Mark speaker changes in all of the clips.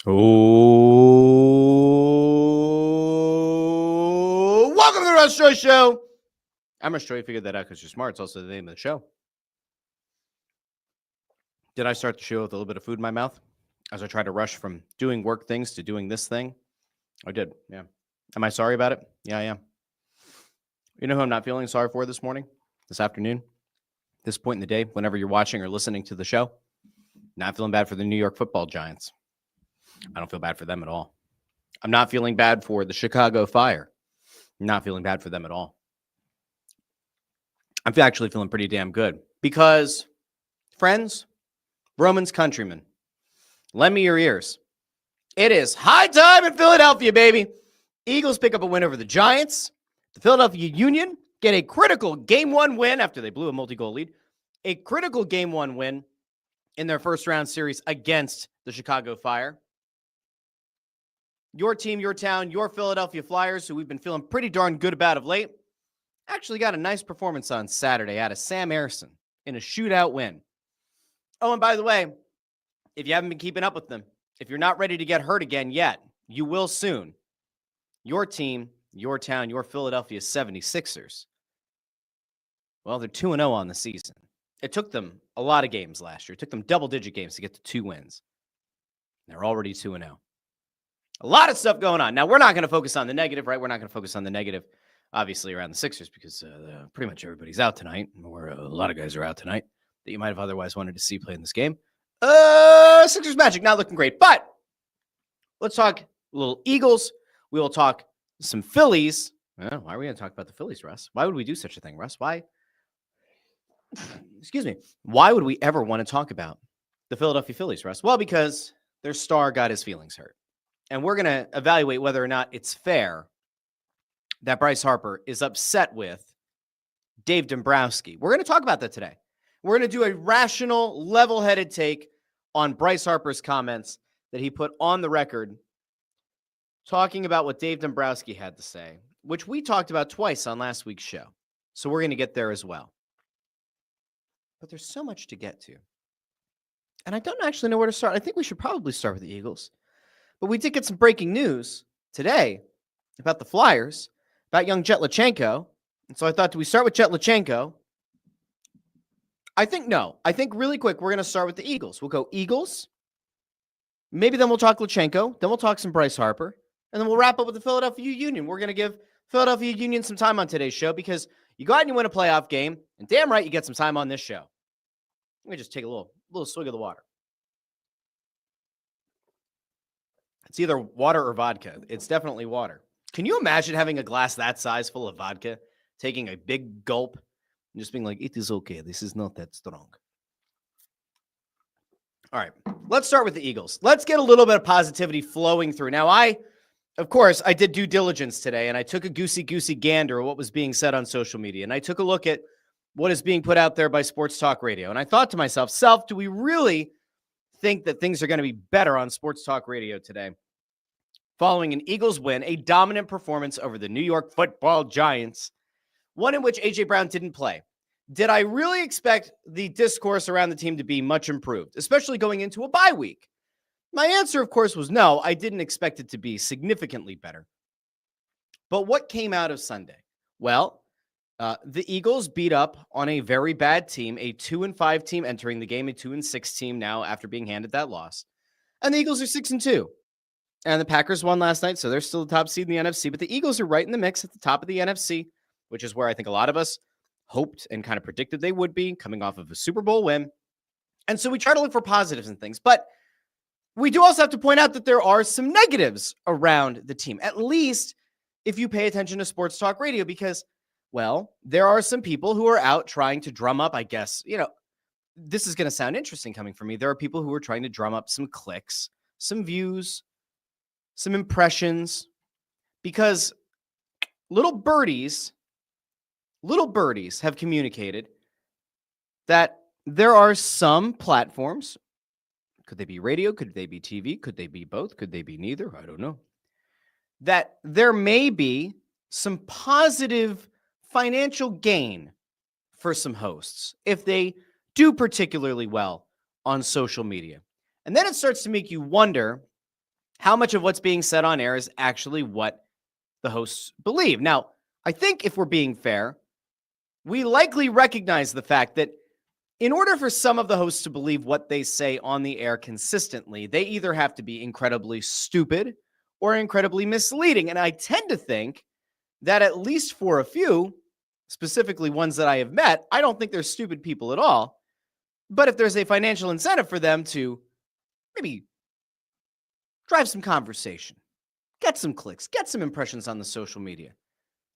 Speaker 1: Oh, welcome to the Russ Joy Show. I'm Russ Joy. You figured that out because you're smart. It's also the name of the show. Did I start the show with a little bit of food in my mouth as I try to rush from doing work things to doing this thing? I did, yeah. Am I sorry about it? Yeah, I am. You know who I'm not feeling sorry for this morning, this afternoon, this point in the day, whenever you're watching or listening to the show? Not feeling bad for the New York Football Giants. I don't feel bad for them at all. I'm not feeling bad for the Chicago Fire. I'm not feeling bad for them at all. I'm actually feeling pretty damn good because, friends, Romans, countrymen, lend me your ears. It is high time in Philadelphia, baby. Eagles pick up a win over the Giants. The Philadelphia Union get a critical Game 1 win after they blew a multi-goal lead. A critical Game 1 win in their first-round series against the Chicago Fire. Your team, your town, your Philadelphia Flyers, who we've been feeling pretty darn good about of late, actually got a nice performance on Saturday out of Sam Ersson in a shootout win. Oh, and by the way, if you haven't been keeping up with them, if you're not ready to get hurt again yet, you will soon. Your team, your town, your Philadelphia 76ers, well, they're 2-0 on the season. It took them a lot of games last year. It took them double-digit games to get to 2 wins. They're already 2-0. A lot of stuff going on. Now, we're not going to focus on the negative, right? We're not going to focus on the negative, obviously, around the Sixers because pretty much everybody's out tonight, or a lot of guys are out tonight that you might have otherwise wanted to see play in this game. Sixers Magic not looking great, but let's talk a little Eagles. We will talk some Phillies. Why are we going to talk about the Phillies, Russ? Why would we do such a thing, Russ? Why? Excuse me. Why would we ever want to talk about the Philadelphia Phillies, Russ? Well, because their star got his feelings hurt. And we're going to evaluate whether or not it's fair that Bryce Harper is upset with Dave Dombrowski. We're going to talk about that today. We're going to do a rational, level-headed take on Bryce Harper's comments that he put on the record talking about what Dave Dombrowski had to say, which we talked about twice on last week's show. So we're going to get there as well. But there's so much to get to. And I don't actually know where to start. I think we should probably start with the Eagles. But we did get some breaking news today about the Flyers, about young Jet Luchanko. And so I thought, do we start with Jet Luchanko? I think no. I think really quick, we're going to start with the Eagles. We'll go Eagles. Maybe then we'll talk Luchanko. Then we'll talk some Bryce Harper. And then we'll wrap up with the Philadelphia Union. We're going to give Philadelphia Union some time on today's show because you go out and you win a playoff game. And damn right, you get some time on this show. Let me just take a little swig of the water. It's either water or vodka. It's definitely water. Can you imagine having a glass that size full of vodka, taking a big gulp, and just being like, it is okay. This is not that strong. All right, let's start with the Eagles. Let's get a little bit of positivity flowing through. Now, of course, I did due diligence today, and I took a goosey gander of what was being said on social media, and I took a look at what is being put out there by Sports Talk Radio, and I thought to myself, do we really think that things are going to be better on Sports Talk Radio today following an Eagles win, a dominant performance over the New York Football Giants, one in which A.J. Brown didn't play? Did I really expect the discourse around the team to be much improved, especially going into a bye week? My answer, of course, was no. I didn't expect it to be significantly better. But what came out of Sunday? Well, the Eagles beat up on a very bad team, a 2-5 team entering the game, a 2-6 team now after being handed that loss. And the Eagles are 6-2. And the Packers won last night, so they're still the top seed in the NFC. But the Eagles are right in the mix at the top of the NFC, which is where I think a lot of us hoped and kind of predicted they would be, coming off of a Super Bowl win. And so we try to look for positives and things. But we do also have to point out that there are some negatives around the team, at least if you pay attention to Sports Talk Radio, because, well, there are some people who are out trying to drum up, I guess, this is going to sound interesting coming from me. There are people who are trying to drum up some clicks, some views, some impressions, because little birdies have communicated that there are some platforms, could they be radio, could they be TV, could they be both, could they be neither, I don't know, that there may be some positive financial gain for some hosts if they do particularly well on social media. And then it starts to make you wonder, how much of what's being said on air is actually what the hosts believe. Now, I think if we're being fair, we likely recognize the fact that in order for some of the hosts to believe what they say on the air consistently, they either have to be incredibly stupid or incredibly misleading. And I tend to think that at least for a few, specifically ones that I have met, I don't think they're stupid people at all. But if there's a financial incentive for them to maybe drive some conversation, get some clicks, get some impressions on the social media,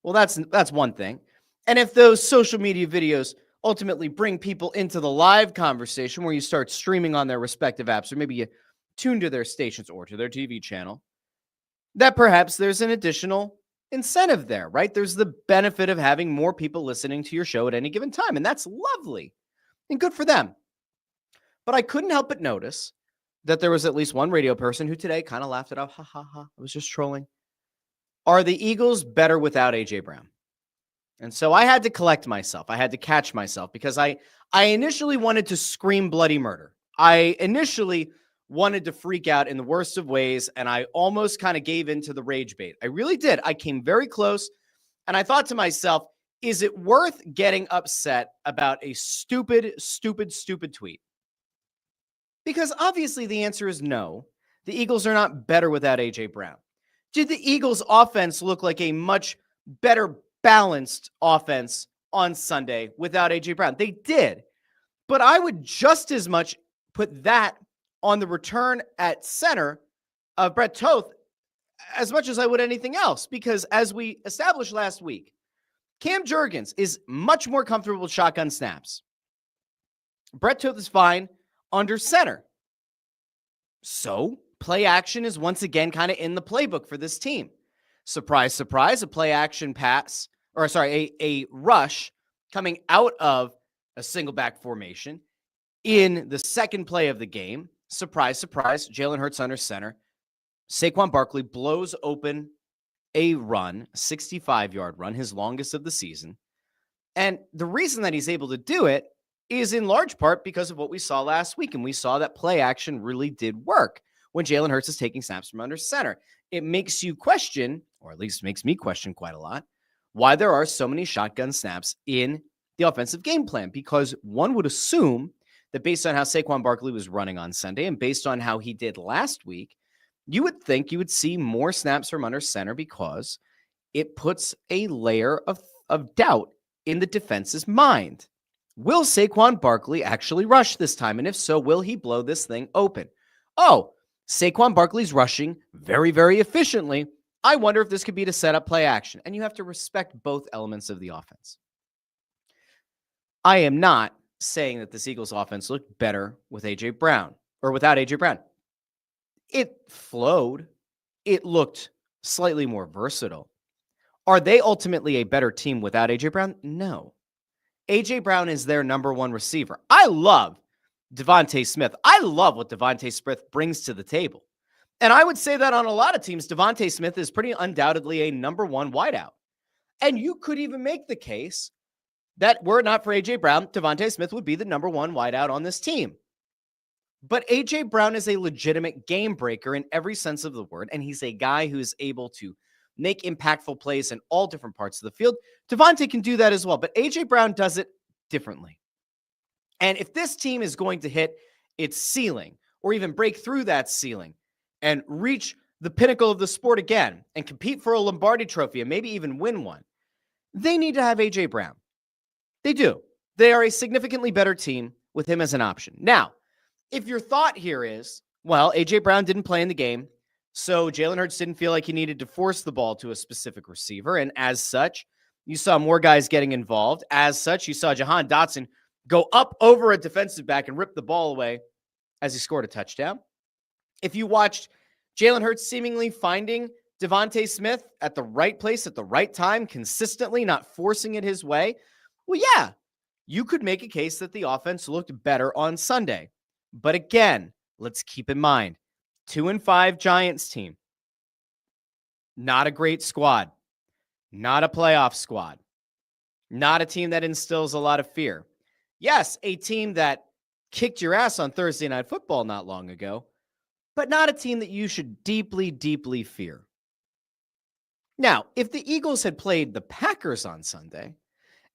Speaker 1: well, that's one thing. And if those social media videos ultimately bring people into the live conversation where you start streaming on their respective apps, or maybe you tune to their stations or to their TV channel, that perhaps there's an additional incentive there, right? There's the benefit of having more people listening to your show at any given time, and that's lovely and good for them. But I couldn't help but notice that there was at least one radio person who today kind of laughed it off. Ha, ha, ha. I was just trolling. Are the Eagles better without A.J. Brown? And so I had to collect myself. I had to catch myself because I initially wanted to scream bloody murder. I initially wanted to freak out in the worst of ways, and I almost kind of gave into the rage bait. I really did. I came very close, and I thought to myself, is it worth getting upset about a stupid tweet? Because obviously the answer is no. The Eagles are not better without A.J. Brown. Did the Eagles' offense look like a much better balanced offense on Sunday without A.J. Brown? They did. But I would just as much put that on the return at center of Brett Toth as much as I would anything else. Because as we established last week, Cam Jurgens is much more comfortable with shotgun snaps. Brett Toth is fine under center. So play action is once again kind of in the playbook for this team. Surprise, surprise, a play action pass, a rush coming out of a single back formation in the second play of the game. Surprise, surprise, Jalen Hurts under center. Saquon Barkley blows open a run, a 65-yard run, his longest of the season. And the reason that he's able to do it is in large part because of what we saw last week. And we saw that play action really did work when Jalen Hurts is taking snaps from under center. It makes you question, or at least makes me question quite a lot, why there are so many shotgun snaps in the offensive game plan. Because one would assume that based on how Saquon Barkley was running on Sunday and based on how he did last week, you would think you would see more snaps from under center because it puts a layer of doubt in the defense's mind. Will Saquon Barkley actually rush this time? And if so, will he blow this thing open? Oh, Saquon Barkley's rushing very, very efficiently. I wonder if this could be to set up play action. And you have to respect both elements of the offense. I am not saying that this Eagles offense looked better with A.J. Brown or without A.J. Brown. It flowed. It looked slightly more versatile. Are they ultimately a better team without A.J. Brown? No. A.J. Brown is their number one receiver. I love Devontae Smith. I love what Devontae Smith brings to the table. And I would say that on a lot of teams, Devontae Smith is pretty undoubtedly a number one wideout. And you could even make the case that were it not for A.J. Brown, Devontae Smith would be the number one wideout on this team. But A.J. Brown is a legitimate game breaker in every sense of the word, and he's a guy who is able to make impactful plays in all different parts of the field. Devontae can do that as well, but A.J. Brown does it differently. And if this team is going to hit its ceiling or even break through that ceiling and reach the pinnacle of the sport again and compete for a Lombardi trophy and maybe even win one, they need to have A.J. Brown. They do. They are a significantly better team with him as an option. Now, if your thought here is, well, A.J. Brown didn't play in the game, so Jalen Hurts didn't feel like he needed to force the ball to a specific receiver, and as such, you saw more guys getting involved. As such, you saw Jahan Dotson go up over a defensive back and rip the ball away as he scored a touchdown. If you watched Jalen Hurts seemingly finding Devontae Smith at the right place at the right time, consistently, not forcing it his way, well, yeah, you could make a case that the offense looked better on Sunday. But again, let's keep in mind, 2-5 Giants team, not a great squad, not a playoff squad, not a team that instills a lot of fear. Yes, a team that kicked your ass on Thursday Night Football not long ago, but not a team that you should deeply, deeply fear. Now, if the Eagles had played the Packers on Sunday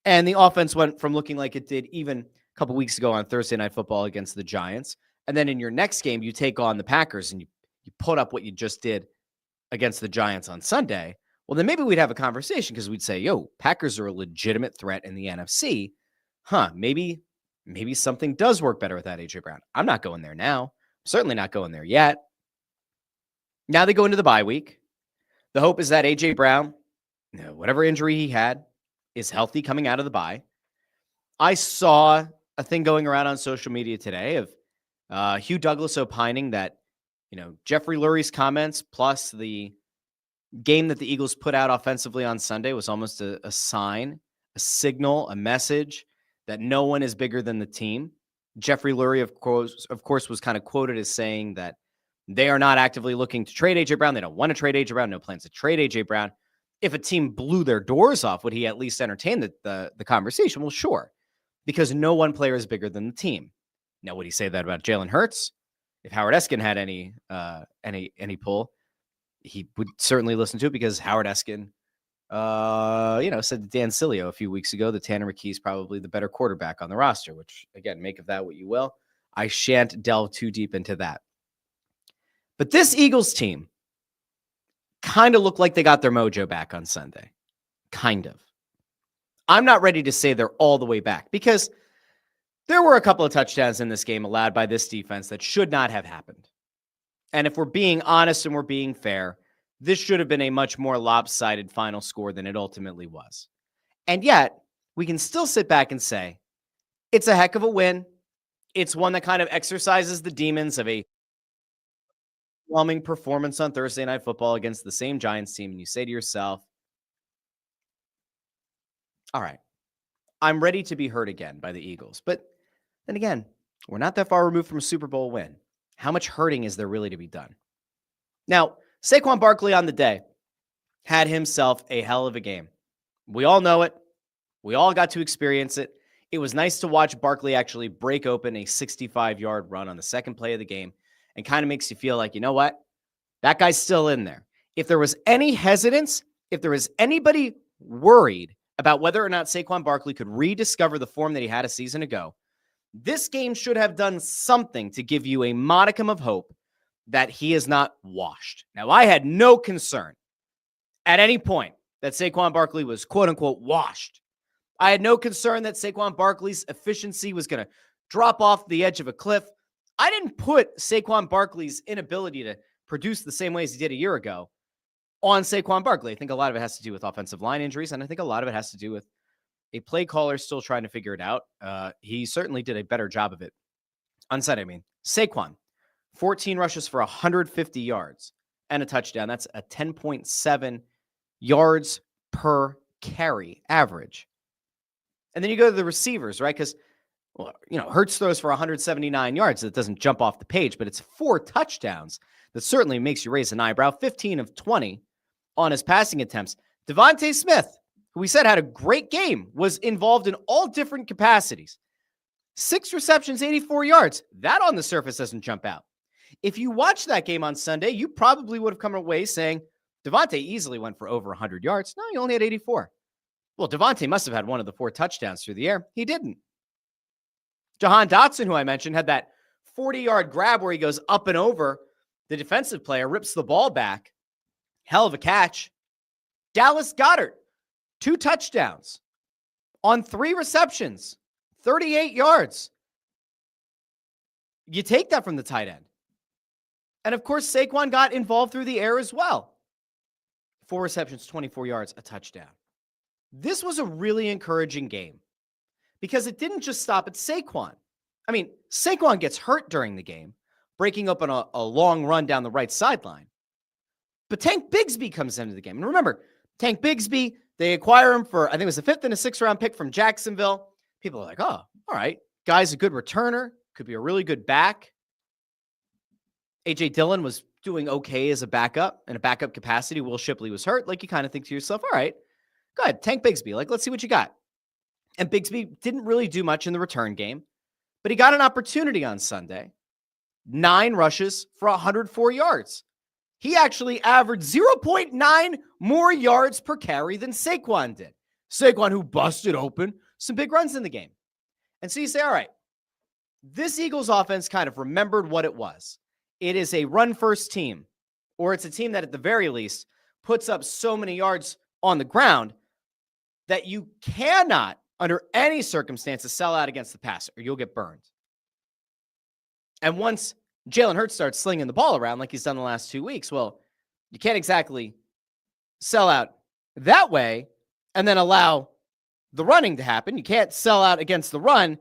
Speaker 1: and the offense went from looking like it did even a couple weeks ago on Thursday Night Football against the Giants, and then in your next game, you take on the Packers and you put up what you just did against the Giants on Sunday, well, then maybe we'd have a conversation because we'd say, yo, Packers are a legitimate threat in the NFC. Maybe something does work better with that A.J. Brown. I'm not going there now. Certainly not going there yet. Now they go into the bye week. The hope is that A.J. Brown, whatever injury he had, is healthy coming out of the bye. I saw a thing going around on social media today of Hugh Douglas opining that, Jeffrey Lurie's comments plus the game that the Eagles put out offensively on Sunday was almost a sign, a signal, a message that no one is bigger than the team. Jeffrey Lurie, of course, was kind of quoted as saying that they are not actively looking to trade A.J. Brown. They don't want to trade A.J. Brown. No plans to trade A.J. Brown. If a team blew their doors off, would he at least entertain the conversation? Well, sure, because no one player is bigger than the team. Now, would he say that about Jalen Hurts? If Howard Eskin had any pull, he would certainly listen to it because Howard Eskin, said to Dan Sileo a few weeks ago that Tanner McKee is probably the better quarterback on the roster, which, again, make of that what you will. I shan't delve too deep into that. But this Eagles team kind of looked like they got their mojo back on Sunday. Kind of. I'm not ready to say they're all the way back because there were a couple of touchdowns in this game allowed by this defense that should not have happened. And if we're being honest and we're being fair, this should have been a much more lopsided final score than it ultimately was. And yet, we can still sit back and say, it's a heck of a win. It's one that kind of exercises the demons of a overwhelming performance on Thursday Night Football against the same Giants team. And you say to yourself, all right, I'm ready to be hurt again by the Eagles. But then again, we're not that far removed from a Super Bowl win. How much hurting is there really to be done? Now, Saquon Barkley on the day had himself a hell of a game. We all know it. We all got to experience it. It was nice to watch Barkley actually break open a 65-yard run on the second play of the game and kind of makes you feel like, you know what? That guy's still in there. If there was any hesitance, if there was anybody worried about whether or not Saquon Barkley could rediscover the form that he had a season ago, this game should have done something to give you a modicum of hope that he is not washed. Now, I had no concern at any point that Saquon Barkley was quote-unquote washed. I had no concern that Saquon Barkley's efficiency was going to drop off the edge of a cliff. I didn't put Saquon Barkley's inability to produce the same way as he did a year ago on Saquon Barkley. I think a lot of it has to do with offensive line injuries, and I think a lot of it has to do with a play caller still trying to figure it out. He certainly did a better job of it on Sunday. Saquon, 14 rushes for 150 yards and a touchdown. That's a 10.7 yards per carry average. And then you go to the receivers, right? Because, Hurts throws for 179 yards. That doesn't jump off the page, but it's 4 touchdowns. That certainly makes you raise an eyebrow. 15 of 20 on his passing attempts. Devontae Smith, who we said had a great game, was involved in all different capacities. 6 receptions, 84 yards. That on the surface doesn't jump out. If you watched that game on Sunday, you probably would have come away saying, Devontae easily went for over 100 yards. No, he only had 84. Well, Devontae must have had one of the 4 touchdowns through the air. He didn't. Jahan Dotson, who I mentioned, had that 40-yard grab where he goes up and over the defensive player, rips the ball back. Hell of a catch. Dallas Goedert, 2 touchdowns on 3 receptions, 38 yards. You take that from the tight end. And of course, Saquon got involved through the air as well. 4 receptions, 24 yards, a touchdown. This was a really encouraging game because it didn't just stop at Saquon. Saquon gets hurt during the game, breaking up on a long run down the right sideline. But Tank Bigsby comes into the game. And remember, Tank Bigsby, they acquire him for, I think it was a 5th and a 6th round pick from Jacksonville. People are like, oh, all right. Guy's a good returner. Could be a really good back. A.J. Dillon was doing okay as a backup in a backup capacity. Will Shipley was hurt. You kind of think to yourself, all right, go ahead, Tank Bigsby. Let's see what you got. And Bigsby didn't really do much in the return game, but he got an opportunity on Sunday. 9 rushes for 104 yards. He actually averaged 0.9 more yards per carry than Saquon did. Saquon, who busted open some big runs in the game. And so you say, all right, this Eagles offense kind of remembered what it was. It is a run-first team, or it's a team that at the very least puts up so many yards on the ground that you cannot, under any circumstances, sell out against the passer, or you'll get burned. And once Jalen Hurts starts slinging the ball around like he's done the last 2 weeks, well, you can't exactly sell out that way and then allow the running to happen. You can't sell out against the run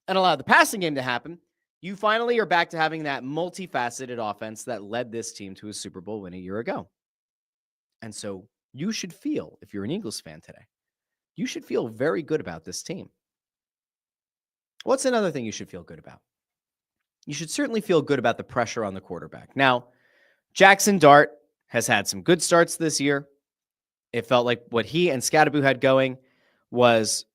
Speaker 1: and allow the passing game to happen. You finally are back to having that multifaceted offense that led this team to a Super Bowl win a year ago. And so you should feel, if you're an Eagles fan today, you should feel very good about this team. What's another thing you should feel good about? You should certainly feel good about the pressure on the quarterback. Now, Jackson Dart has had some good starts this year. It felt like what he and Scatterboo had going was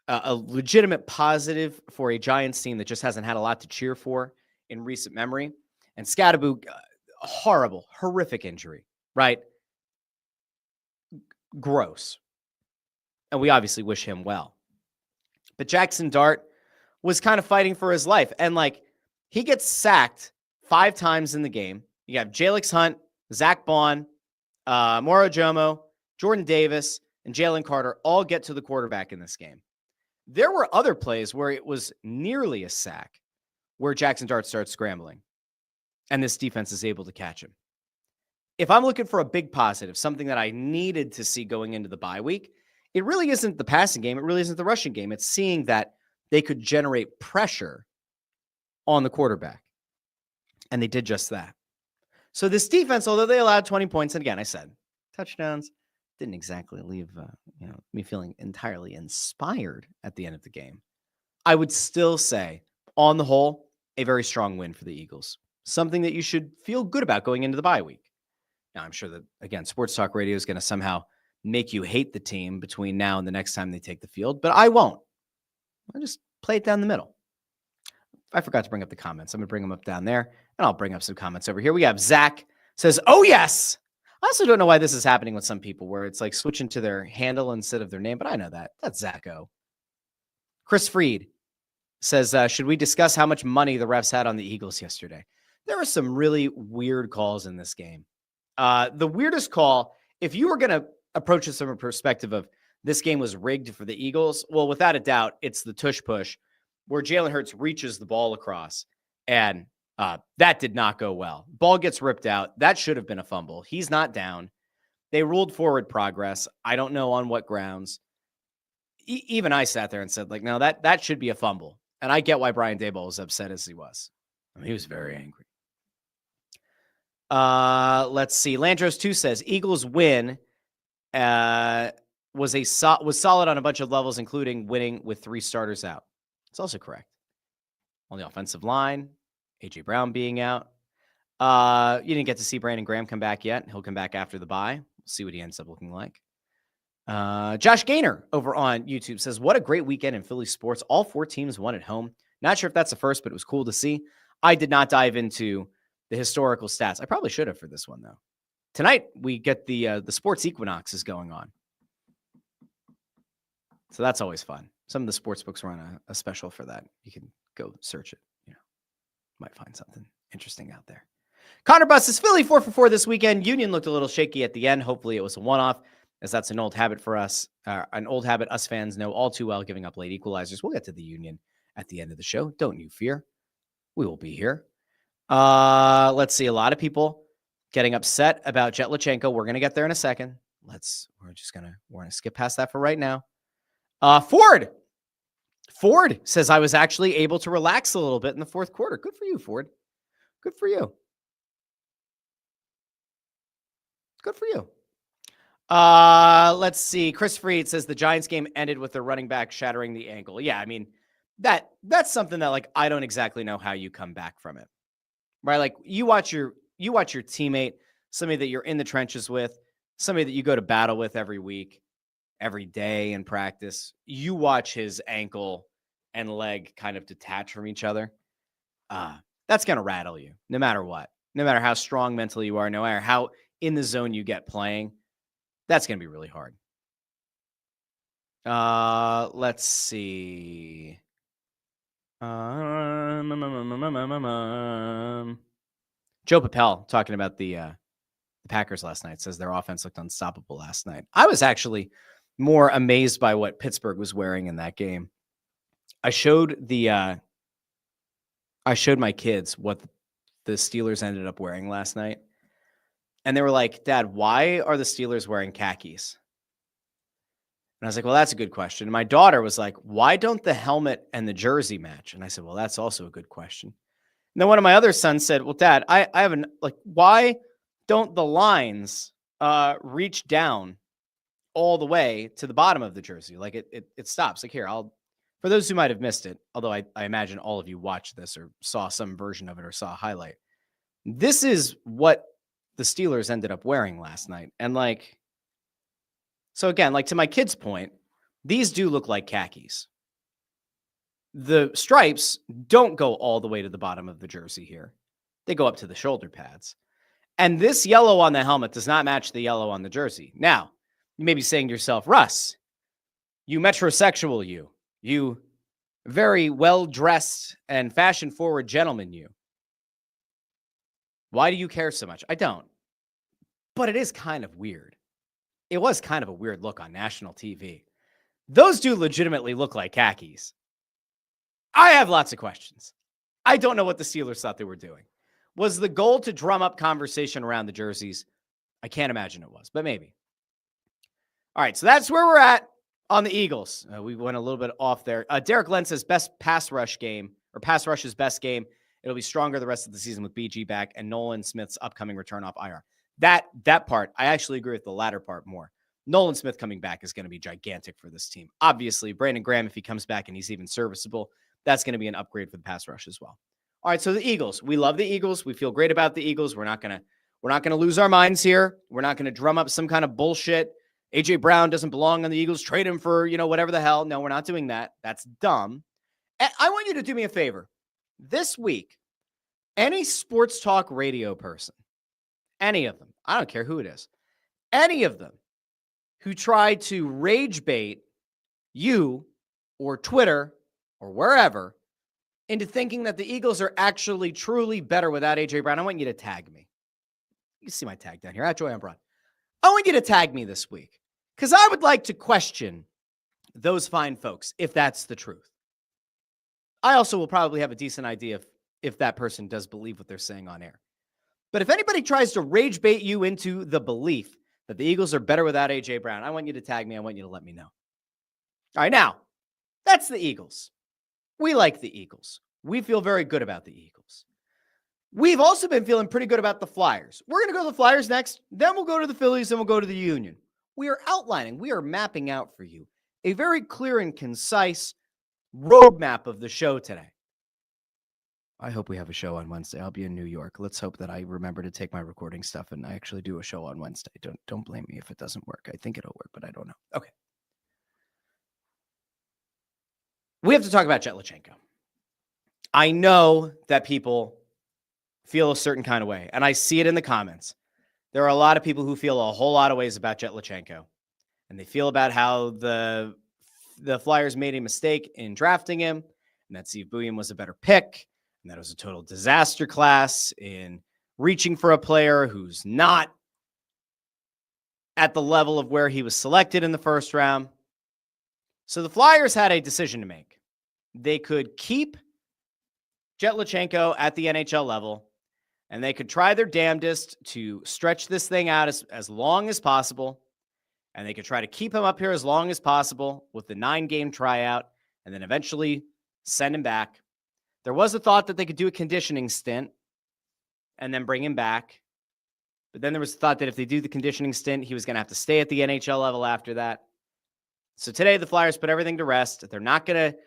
Speaker 1: a legitimate positive for a Giants team that just hasn't had a lot to cheer for in recent memory. And Scatterboo, horrible, horrific injury, right? Gross. And we obviously wish him well. But Jackson Dart was kind of fighting for his life. And he gets sacked 5 times in the game. You have Jalix Hunt, Zach Bond, Moro Jomo, Jordan Davis, and Jalen Carter all get to the quarterback in this game. There were other plays where it was nearly a sack, where Jackson Dart starts scrambling, and this defense is able to catch him. If I'm looking for a big positive, something that I needed to see going into the bye week, it really isn't the passing game. It really isn't the rushing game. It's seeing that they could generate pressure on the quarterback. And they did just that. So this defense, although they allowed 20 points, and again, I said, touchdowns, didn't exactly leave me feeling entirely inspired at the end of the game. I would still say, on the whole, a very strong win for the Eagles. Something that you should feel good about going into the bye week. Now, I'm sure that, again, Sports Talk Radio is going to somehow make you hate the team between now and the next time they take the field, but I won't. I'll just play it down the middle. I forgot to bring up the comments. I'm going to bring them up down there, and I'll bring up some comments over here. We have Zach says, oh, yes. I also don't know why this is happening with some people where it's like switching to their handle instead of their name, but I know that. That's Zacho. Chris Freed says, should we discuss how much money the refs had on the Eagles yesterday? There were some really weird calls in this game. The weirdest call, if you were going to approach this from a perspective of this game was rigged for the Eagles, well, without a doubt, it's the tush push where Jalen Hurts reaches the ball across, and that did not go well. Ball gets ripped out. That should have been a fumble. He's not down. They ruled forward progress. I don't know on what grounds. Even I sat there and said, no, that should be a fumble. And I get why Brian Daboll was upset as he was. I mean, he was very angry. Let's see. Landros 2 says Eagles win was solid on a bunch of levels, including winning with 3 starters out. It's also correct. On the offensive line, A.J. Brown being out. You didn't get to see Brandon Graham come back yet. He'll come back after the bye. We'll see what he ends up looking like. Josh Gaynor over on YouTube says, what a great weekend in Philly sports. All 4 teams won at home. Not sure if that's the first, but it was cool to see. I did not dive into the historical stats. I probably should have for this one, though. Tonight, we get the sports equinoxes going on. So that's always fun. Some of the sports books run a special for that. You can go search it. Might find something interesting out there. Connor Bus is Philly 4 for 4 this weekend. Union looked a little shaky at the end. Hopefully it was a one-off, as that's an old habit for us. An old habit us fans know all too well, giving up late equalizers. We'll get to the Union at the end of the show. Don't you fear. We will be here. Let's see. A lot of people getting upset about Jet Luchanko. We're going to get there in a second. We're going to skip past that for right now. Ford says, I was actually able to relax a little bit in the fourth quarter. Good for you, Ford. Good for you. Good for you. Let's see. Chris Freed says the Giants game ended with the running back shattering the ankle. Yeah, I mean, that's something that I don't exactly know how you come back from it. Right? You watch your teammate, somebody that you're in the trenches with, somebody that you go to battle with every week, every day in practice. You watch his ankle and leg kind of detach from each other. that's going to rattle you no matter what. No matter how strong mentally you are, no matter how in the zone you get playing, that's going to be really hard. Let's see. Joe Papel talking about the Packers last night says their offense looked unstoppable last night. I was actually more amazed by what Pittsburgh was wearing in that game. I showed my kids what the Steelers ended up wearing last night. And they were like, Dad, why are the Steelers wearing khakis? And I was like, well, that's a good question. And my daughter was like, why don't the helmet and the jersey match? And I said, well, that's also a good question. And then one of my other sons said, well, Dad, I haven't, like, why don't the lines reach down all the way to the bottom of the jersey? Like it stops. Like here, for those who might have missed it, although I imagine all of you watched this or saw some version of it or saw a highlight. This is what the Steelers ended up wearing last night. And like, so again, like to my kid's point, these do look like khakis. The stripes don't go all the way to the bottom of the jersey here. They go up to the shoulder pads. And this yellow on the helmet does not match the yellow on the jersey. Now, you may be saying to yourself, Russ, you metrosexual, you very well-dressed and fashion-forward gentleman, you. Why do you care so much? I don't. But it is kind of weird. It was kind of a weird look on national TV. Those do legitimately look like khakis. I have lots of questions. I don't know what the Steelers thought they were doing. Was the goal to drum up conversation around the jerseys? I can't imagine it was, but maybe. All right, so that's where we're at on the Eagles. We went a little bit off there. Derek Len says best pass rush game, or pass rush's best game. It'll be stronger the rest of the season with BG back and Nolan Smith's upcoming return off IR. That part, I actually agree with the latter part more. Nolan Smith coming back is going to be gigantic for this team. Obviously, Brandon Graham, if he comes back and he's even serviceable, that's going to be an upgrade for the pass rush as well. All right, so the Eagles. We love the Eagles. We feel great about the Eagles. We're not gonna lose our minds here. We're not gonna drum up some kind of bullshit. AJ Brown doesn't belong on the Eagles. Trade him for, whatever the hell. No, we're not doing that. That's dumb. And I want you to do me a favor. This week, any sports talk radio person, any of them, I don't care who it is, any of them who try to rage bait you or Twitter or wherever into thinking that the Eagles are actually truly better without AJ Brown, I want you to tag me. You can see my tag down here at Joy on Broad. I want you to tag me this week because I would like to question those fine folks if that's the truth. I also will probably have a decent idea if that person does believe what they're saying on air. But if anybody tries to rage bait you into the belief that the Eagles are better without AJ Brown, I want you to tag me. I want you to let me know. All right, now, that's the Eagles. We like the Eagles. We feel very good about the Eagles. We've also been feeling pretty good about the Flyers. We're going to go to the Flyers next. Then we'll go to the Phillies. Then we'll go to the Union. We are mapping out for you a very clear and concise roadmap of the show today. I hope we have a show on Wednesday. I'll be in New York. Let's hope that I remember to take my recording stuff and I actually do a show on Wednesday. Don't blame me if it doesn't work. I think it'll work, but I don't know. Okay. We have to talk about Jet Luchanko. I know that people feel a certain kind of way, and I see it in the comments. There are a lot of people who feel a whole lot of ways about Jet Luchanko, and they feel about how the Flyers made a mistake in drafting him, and that Steve Bouillon was a better pick, and that it was a total disaster class in reaching for a player who's not at the level of where he was selected in the first round. So the Flyers had a decision to make. They could keep Jet Luchanko at the NHL level, and they could try their damnedest to stretch this thing out as long as possible, and they could try to keep him up here as long as possible with the 9-game tryout, and then eventually send him back. There was a thought that they could do a conditioning stint and then bring him back, but then there was a thought that if they do the conditioning stint, he was going to have to stay at the NHL level after that. So today, the Flyers put everything to rest. They're not going to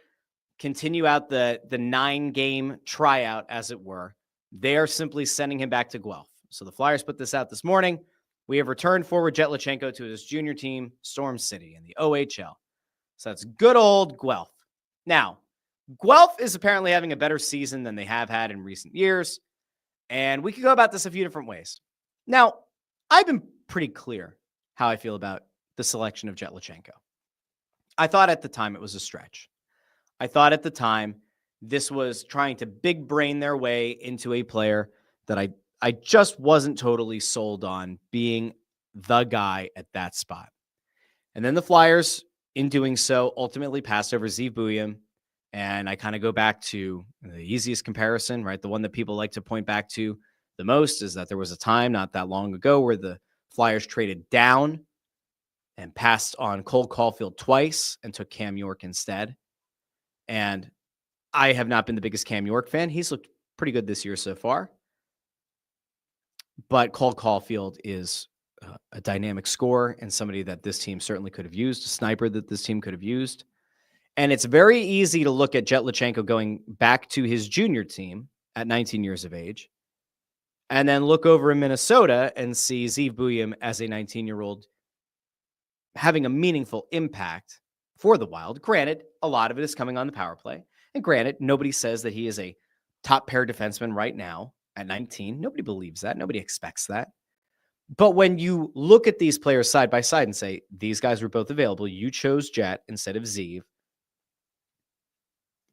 Speaker 1: continue out the 9-game tryout, as it were. They are simply sending him back to Guelph. So the Flyers put this out this morning. We have returned forward Jet Luchanko to his junior team, Storm City, in the OHL. So that's good old Guelph. Now, Guelph is apparently having a better season than they have had in recent years, and we could go about this a few different ways. Now, I've been pretty clear how I feel about the selection of Jet Luchanko. I thought at the time it was a stretch. I thought at the time this was trying to big brain their way into a player that I just wasn't totally sold on being the guy at that spot. And then the Flyers, in doing so, ultimately passed over Zeev Buium. And I kind of go back to the easiest comparison, right? The one that people like to point back to the most is that there was a time not that long ago where the Flyers traded down and passed on Cole Caulfield twice and took Cam York instead. And I have not been the biggest Cam York fan. He's looked pretty good this year so far. But Cole Caulfield is a dynamic scorer and somebody that this team certainly could have used, a sniper that this team could have used. And it's very easy to look at Jet Luchanko going back to his junior team at 19 years of age and then look over in Minnesota and see Zeev Buium as a 19-year-old having a meaningful impact for the Wild. Granted, a lot of it is coming on the power play. And granted, nobody says that he is a top pair defenseman right now at 19. Nobody believes that. Nobody expects that. But when you look at these players side by side and say, these guys were both available, you chose Jet instead of Zeev,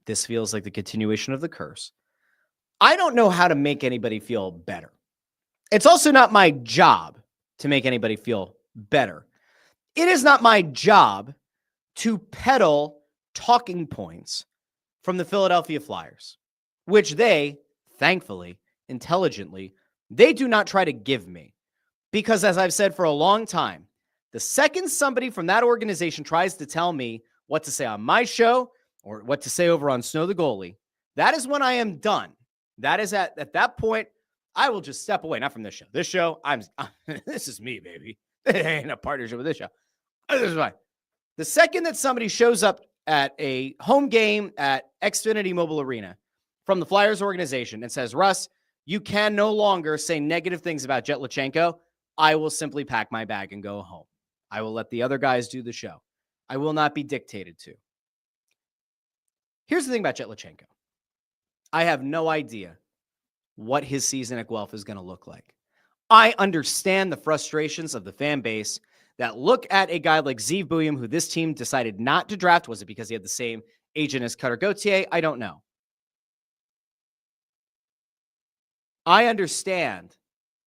Speaker 1: this feels like the continuation of the curse. I don't know how to make anybody feel better. It's also not my job to make anybody feel better. It is not my job to peddle talking points from the Philadelphia Flyers, which they, thankfully, intelligently, they do not try to give me. Because as I've said for a long time, the second somebody from that organization tries to tell me what to say on my show or what to say over on Snow the Goalie, that is when I am done. That is at that point, I will just step away. Not from this show. This show, this is me, baby. It ain't a partnership with this show. This is fine. The second that somebody shows up at a home game at Xfinity Mobile Arena from the Flyers organization and says, Russ, you can no longer say negative things about Jet Luchanko, I will simply pack my bag and go home. I will let the other guys do the show. I will not be dictated to. Here's the thing about Jet Luchanko. I have no idea what his season at Guelph is going to look like. I understand the frustrations of the fan base that look at a guy like Zeev Buium, who this team decided not to draft. Was it because he had the same agent as Cutter Gauthier? I don't know. I understand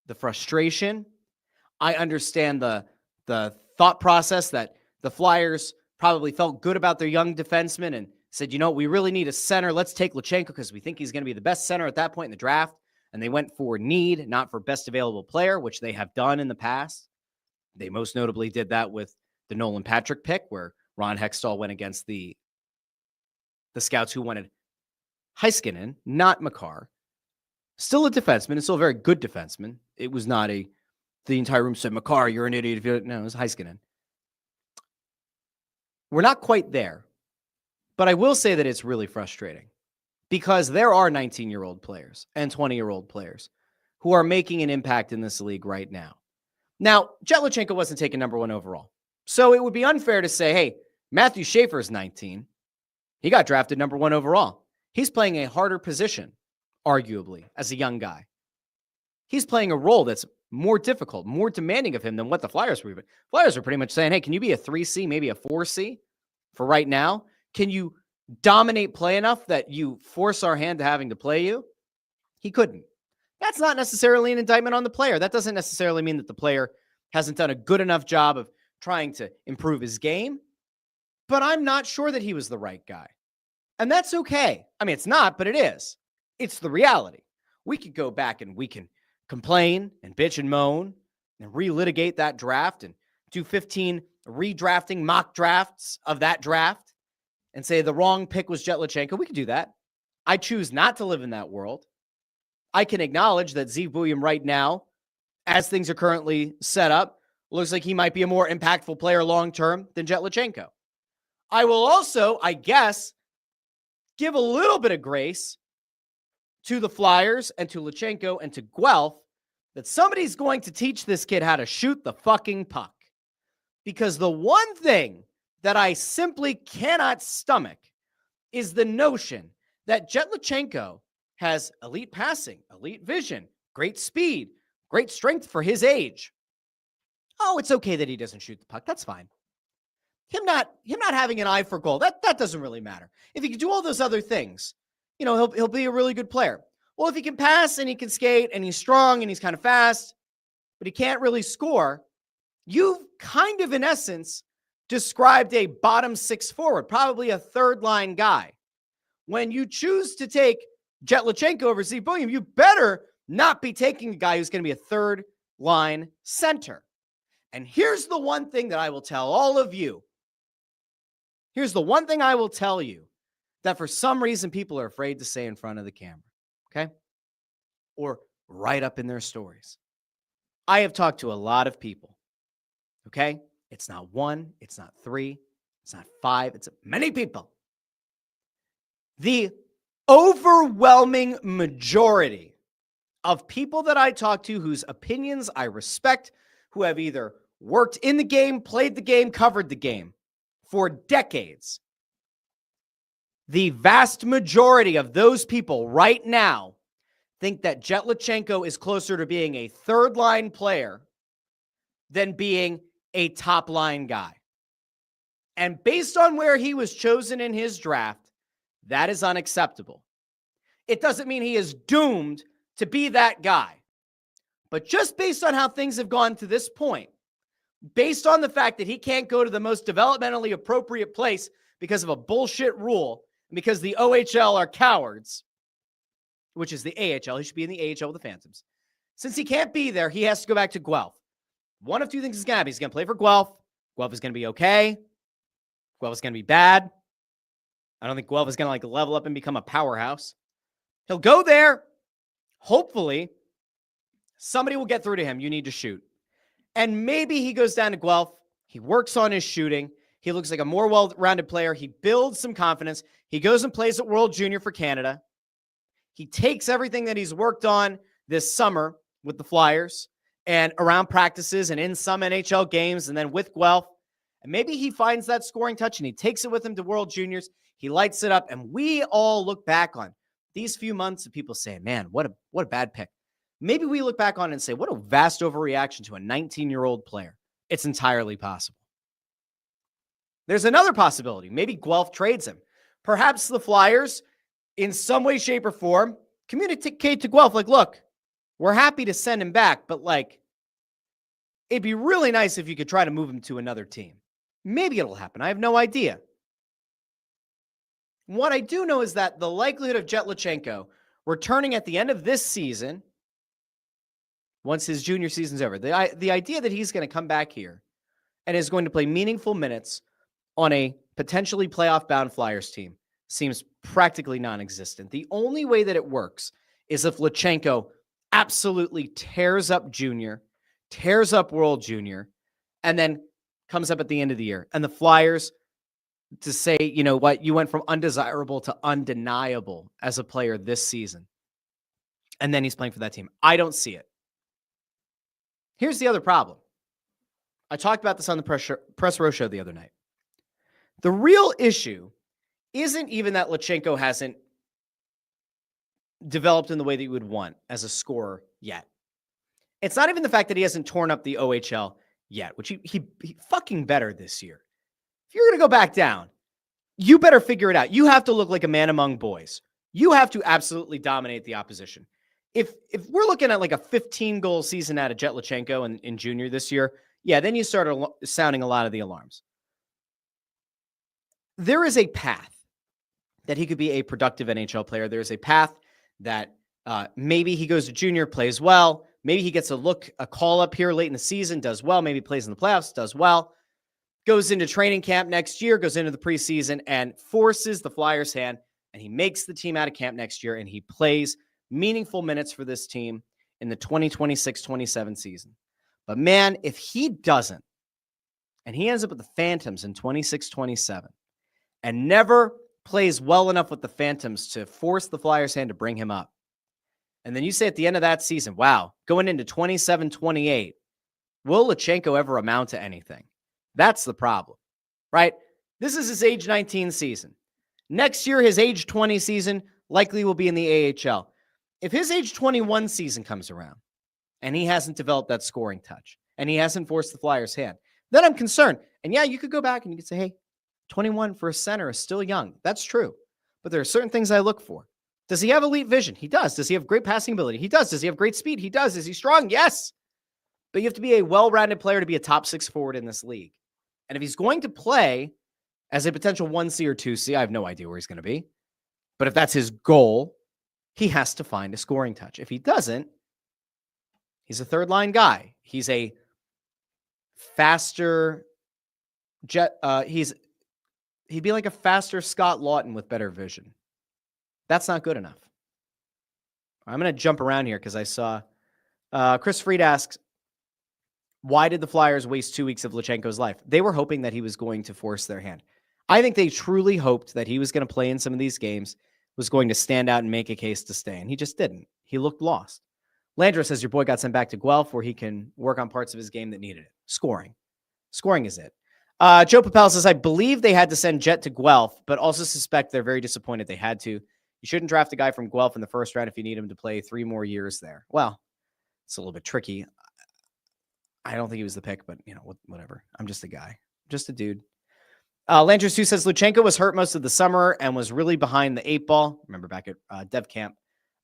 Speaker 1: the frustration. I understand the thought process that the Flyers probably felt good about their young defenseman and said, you know, we really need a center. Let's take Luchanko because we think he's going to be the best center at that point in the draft. And they went for need, not for best available player, which they have done in the past. They most notably did that with the Nolan Patrick pick, where Ron Hextall went against the scouts who wanted Heiskanen, not Makar. Still a defenseman, and still a very good defenseman. It was not the entire room said, Makar, you're an idiot. No, it was Heiskanen. We're not quite there, but I will say that it's really frustrating because there are 19-year-old players and 20-year-old players who are making an impact in this league right now. Now, Jet Luchanko wasn't taken number 1 overall. So it would be unfair to say, hey, Matthew Schaefer is 19. He got drafted number 1 overall. He's playing a harder position, arguably, as a young guy. He's playing a role that's more difficult, more demanding of him than what the Flyers were. Flyers are pretty much saying, hey, can you be a 3C, maybe a 4C for right now? Can you dominate play enough that you force our hand to having to play you? He couldn't. That's not necessarily an indictment on the player. That doesn't necessarily mean that the player hasn't done a good enough job of trying to improve his game, but I'm not sure that he was the right guy. And that's okay. I mean, it's not, but it is. It's the reality. We could go back and we can complain and bitch and moan and relitigate that draft and do 15 redrafting mock drafts of that draft and say the wrong pick was Jet Luchanko. We could do that. I choose not to live in that world. I can acknowledge that Zeev Buium right now, as things are currently set up, looks like he might be a more impactful player long-term than Jet Luchanko. I will also, I guess, give a little bit of grace to the Flyers and to Luchanko and to Guelph that somebody's going to teach this kid how to shoot the fucking puck. Because the one thing that I simply cannot stomach is the notion that Jet Luchanko has elite passing, elite vision, great speed, great strength for his age. Oh, it's okay that he doesn't shoot the puck. That's fine. Him not having an eye for goal, that doesn't really matter. If he can do all those other things, he'll be a really good player. Well, if he can pass and he can skate and he's strong and he's kind of fast, but he can't really score, you've kind of, in essence, described a bottom six forward, probably a third line guy. When you choose to take Jet Luchanko over Steve William, you better not be taking a guy who's going to be a third line center. And here's the one thing that I will tell all of you. Here's the one thing I will tell you that for some reason people are afraid to say in front of the camera, okay? Or write up in their stories. I have talked to a lot of people, okay? It's not one, it's not three, it's not five, it's many people. The overwhelming majority of people that I talk to whose opinions I respect, who have either worked in the game, played the game, covered the game for decades, the vast majority of those people right now think that Jet Luchanko is closer to being a third-line player than being a top-line guy. And based on where he was chosen in his draft, that is unacceptable. It doesn't mean he is doomed to be that guy. But just based on how things have gone to this point, based on the fact that he can't go to the most developmentally appropriate place because of a bullshit rule, and because the OHL are cowards, which is the AHL, he should be in the AHL with the Phantoms. Since he can't be there, he has to go back to Guelph. One of two things is going to happen. He's going to play for Guelph. Guelph is going to be okay. Guelph is going to be bad. I don't think Guelph is going to level up and become a powerhouse. He'll go there. Hopefully, somebody will get through to him. You need to shoot. And maybe he goes down to Guelph. He works on his shooting. He looks like a more well-rounded player. He builds some confidence. He goes and plays at World Junior for Canada. He takes everything that he's worked on this summer with the Flyers and around practices and in some NHL games and then with Guelph. And maybe he finds that scoring touch and he takes it with him to World Juniors. He lights it up. And we all look back on these few months of people saying, man, what a bad pick. Maybe we look back on it and say, what a vast overreaction to a 19-year-old player. It's entirely possible. There's another possibility. Maybe Guelph trades him. Perhaps the Flyers, in some way, shape, or form, communicate to Guelph, look, we're happy to send him back, but it'd be really nice if you could try to move him to another team. Maybe it'll happen. I have no idea. What I do know is that the likelihood of Jet Luchanko returning at the end of this season, once his junior season's over, the idea that he's going to come back here and is going to play meaningful minutes on a potentially playoff-bound Flyers team seems practically non-existent. The only way that it works is if Luchanko absolutely tears up Junior, tears up World Junior, and then comes up at the end of the year. And the Flyers to say, you know what, you went from undesirable to undeniable as a player this season. And then he's playing for that team. I don't see it. Here's the other problem. I talked about this on the Press Row show the other night. The real issue isn't even that Luchanko hasn't developed in the way that you would want as a scorer yet. It's not even the fact that he hasn't torn up the OHL yet, which he fucking better this year. If you're going to go back down, you better figure it out. You have to look like a man among boys. You have to absolutely dominate the opposition. If we're looking at a 15-goal season out of Jet Luchanko in junior this year, yeah, then you start sounding a lot of the alarms. There is a path that he could be a productive NHL player. There's a path that maybe he goes to junior, plays well. Maybe he gets a call up here late in the season, does well. Maybe plays in the playoffs, does well. Goes into training camp next year, goes into the preseason and forces the Flyers' hand, and he makes the team out of camp next year, and he plays meaningful minutes for this team in the 2026-27 season. But man, if he doesn't, and he ends up with the Phantoms in 26-27 and never plays well enough with the Phantoms to force the Flyers' hand to bring him up, and then you say at the end of that season, wow, going into 27-28, will Luchanko ever amount to anything? That's the problem, right? This is his age 19 season. Next year, his age 20 season likely will be in the AHL. If his age 21 season comes around and he hasn't developed that scoring touch and he hasn't forced the Flyers' hand, then I'm concerned. And yeah, you could go back and you could say, hey, 21 for a center is still young. That's true. But there are certain things I look for. Does he have elite vision? He does. Does he have great passing ability? He does. Does he have great speed? He does. Is he strong? Yes. But you have to be a well-rounded player to be a top 6 forward in this league. And if he's going to play as a potential 1C or 2C, I have no idea where he's going to be. But if that's his goal, he has to find a scoring touch. If he doesn't, he's a third-line guy. He's a faster jet. He'd be like a faster Scott Lawton with better vision. That's not good enough. I'm going to jump around here because I saw Chris Fried asks, why did the Flyers waste 2 weeks of Luchanko's life? They were hoping that he was going to force their hand. I think they truly hoped that he was going to play in some of these games, was going to stand out and make a case to stay, and he just didn't. He looked lost. Landra says your boy got sent back to Guelph where he can work on parts of his game that needed it. Scoring. Scoring is it. Joe Papel says, I believe they had to send Jet to Guelph, but also suspect they're very disappointed they had to. You shouldn't draft a guy from Guelph in the first round if you need him to play 3 more years there. Well, it's a little bit tricky. I don't think he was the pick, but, whatever. I'm just a guy. Just a dude. Landry Sue says Luchanko was hurt most of the summer and was really behind the 8 ball. Remember back at Dev Camp.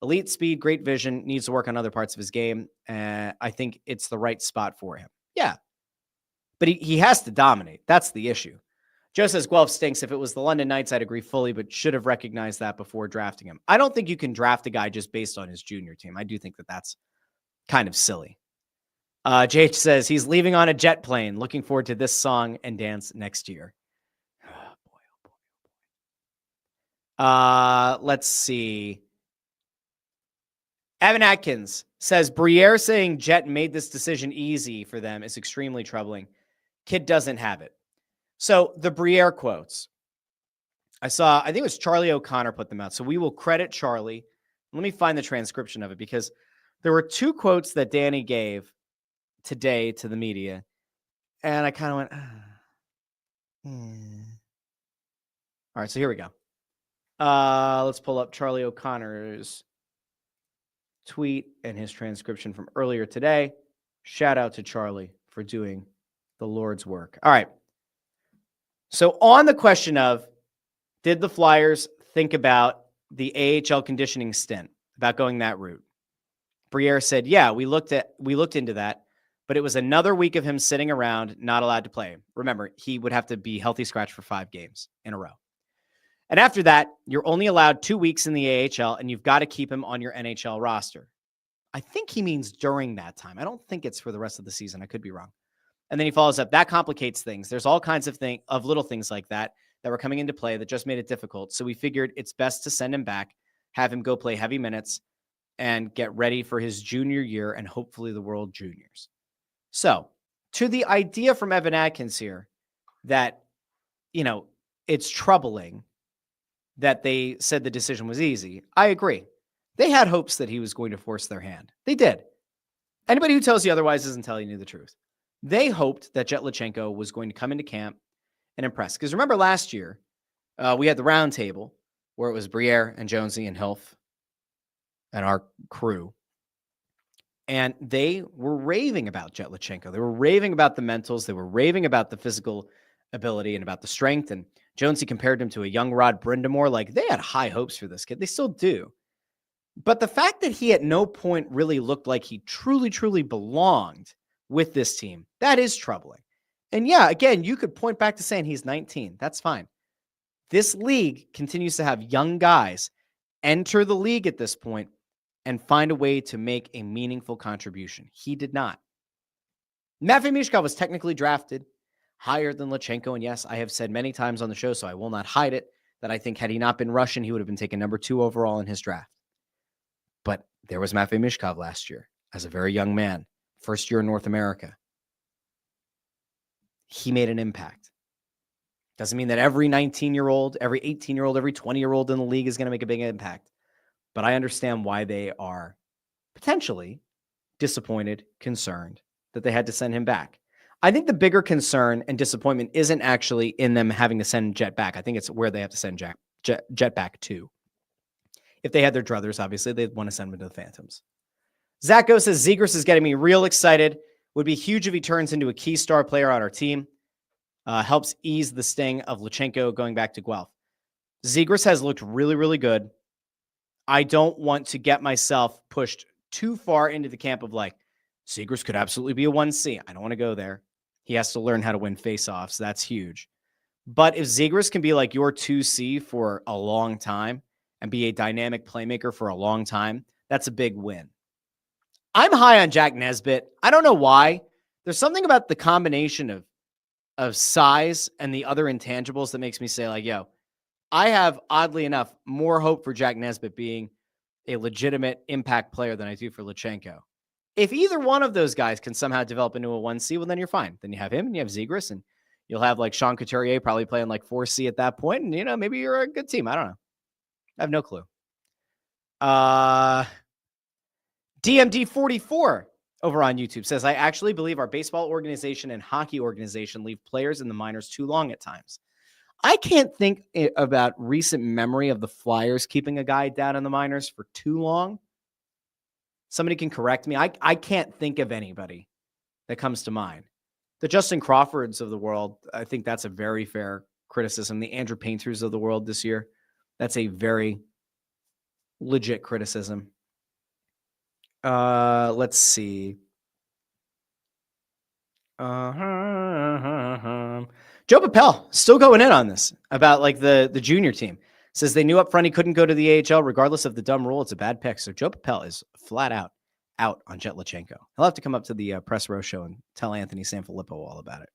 Speaker 1: Elite speed, great vision, needs to work on other parts of his game. I think it's the right spot for him. Yeah. But he has to dominate. That's the issue. Joe says Guelph stinks. If it was the London Knights, I'd agree fully, but should have recognized that before drafting him. I don't think you can draft a guy just based on his junior team. I do think that that's kind of silly. JH says he's leaving on a jet plane. Looking forward to this song and dance next year. Oh, boy. Let's see. Evan Atkins says Briere saying Jet made this decision easy for them is extremely troubling. Kid doesn't have it. So the Briere quotes, I think it was Charlie O'Connor put them out. So we will credit Charlie. Let me find the transcription of it because there were 2 quotes that Danny gave today to the media. And I kind of went, All right, so here we go. Let's pull up Charlie O'Connor's tweet and his transcription from earlier today. Shout out to Charlie for doing the Lord's work. All right. So on the question of, did the Flyers think about the AHL conditioning stint, about going that route? Briere said, yeah, we looked into that, but it was another week of him sitting around, not allowed to play. Remember, he would have to be healthy scratch for 5 games in a row. And after that, you're only allowed 2 weeks in the AHL, and you've got to keep him on your NHL roster. I think he means during that time. I don't think it's for the rest of the season. I could be wrong. And then he follows up. That complicates things. There's all kinds of little things like that were coming into play that just made it difficult. So we figured it's best to send him back, have him go play heavy minutes, and get ready for his junior year and hopefully the World Juniors. So to the idea from Evan Atkins here that, it's troubling that they said the decision was easy. I agree. They had hopes that he was going to force their hand. They did. Anybody who tells you otherwise isn't telling you the truth. They hoped that Jet Luchanko was going to come into camp and impress. Because remember last year, we had the round table where it was Briere and Jonesy and Hilf and our crew. And they were raving about Jet Luchanko. They were raving about the mentals. They were raving about the physical ability and about the strength. And Jonesy compared him to a young Rod Brindamore. Like, they had high hopes for this kid. They still do. But the fact that he at no point really looked like he truly, truly belonged with this team, that is troubling. And yeah, again, you could point back to saying he's 19. That's fine. This league continues to have young guys enter the league at this point and find a way to make a meaningful contribution. He did not. Matvei Michkov was technically drafted higher than Luchanko. And yes, I have said many times on the show, so I will not hide it, that I think had he not been Russian, he would have been taken number 2 overall in his draft. But there was Matvei Michkov last year as a very young man, first year in North America. He made an impact. Doesn't mean that every 19-year-old, every 18-year-old, every 20-year-old in the league is going to make a big impact. But I understand why they are potentially disappointed, concerned that they had to send him back. I think the bigger concern and disappointment isn't actually in them having to send Jet back. I think it's where they have to send jet back to. If they had their druthers, obviously, they'd want to send them to the Phantoms. Zacho says, Zegras is getting me real excited. Would be huge if he turns into a key star player on our team. Helps ease the sting of Luchanko going back to Guelph. Zegras has looked really, really good. I don't want to get myself pushed too far into the camp of like, Zegras could absolutely be a 1C. I don't want to go there. He has to learn how to win faceoffs. That's huge. But if Zegras can be like your 2C for a long time and be a dynamic playmaker for a long time, that's a big win. I'm high on Jack Nesbitt. I don't know why. There's something about the combination of size and the other intangibles that makes me say like, yo, I have, oddly enough, more hope for Jack Nesbitt being a legitimate impact player than I do for Luchanko. If either one of those guys can somehow develop into a 1C, well, then you're fine. Then you have him and you have Zegras, and you'll have like Sean Couturier probably playing like 4C at that point. And, maybe you're a good team. I don't know. I have no clue. DMD44 over on YouTube says, I actually believe our baseball organization and hockey organization leave players in the minors too long at times. I can't think about recent memory of the Flyers keeping a guy down in the minors for too long. Somebody can correct me. I can't think of anybody that comes to mind. The Justin Crawfords of the world, I think that's a very fair criticism. The Andrew Painters of the world this year, that's a very legit criticism. Let's see. Joe Papel still going in on this about like the junior team. Says they knew up front he couldn't go to the AHL regardless of the dumb rule. It's a bad pick. So Joe Papel is flat out on Jet Luchanko. He'll have to come up to the press row show and tell Anthony Sanfilippo all about it.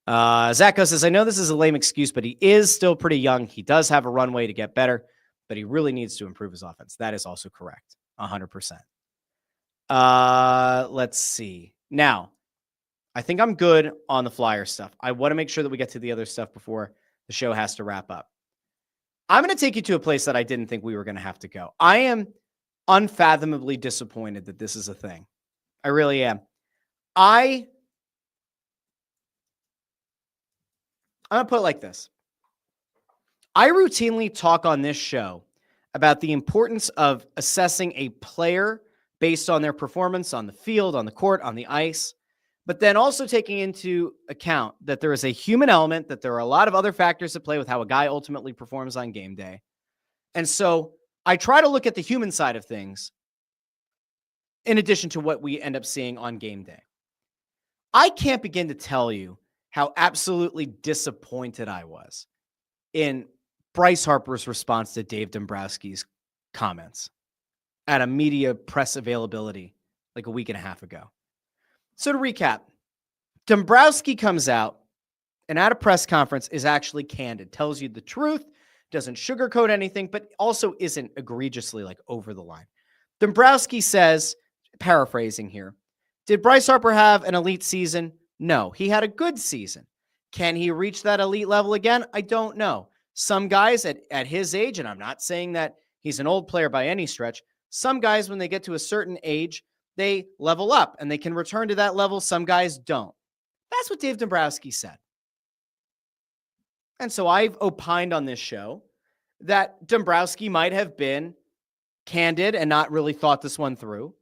Speaker 1: Zacho says, I know this is a lame excuse, but he is still pretty young. He does have a runway to get better, but he really needs to improve his offense. That is also correct. 100%. Let's see. Now, I think I'm good on the Flyer stuff. I want to make sure that we get to the other stuff before the show has to wrap up. I'm going to take you to a place that I didn't think we were going to have to go. I am unfathomably disappointed that this is a thing. I really am. I'm going to put it like this. I routinely talk on this show about the importance of assessing a player based on their performance on the field, on the court, on the ice, but then also taking into account that there is a human element, that there are a lot of other factors at play with how a guy ultimately performs on game day. And so I try to look at the human side of things in addition to what we end up seeing on game day. I can't begin to tell you how absolutely disappointed I was in Bryce Harper's response to Dave Dombrowski's comments at a media press availability like a week and a half ago. So to recap, Dombrowski comes out and at a press conference is actually candid, tells you the truth, doesn't sugarcoat anything, but also isn't egregiously like over the line. Dombrowski says, paraphrasing here, did Bryce Harper have an elite season? No, he had a good season. Can he reach that elite level again? I don't know. Some guys at his age, and I'm not saying that he's an old player by any stretch, some guys, when they get to a certain age, they level up and they can return to that level. Some guys don't. That's what Dave Dombrowski said. And so I've opined on this show that Dombrowski might have been candid and not really thought this one through,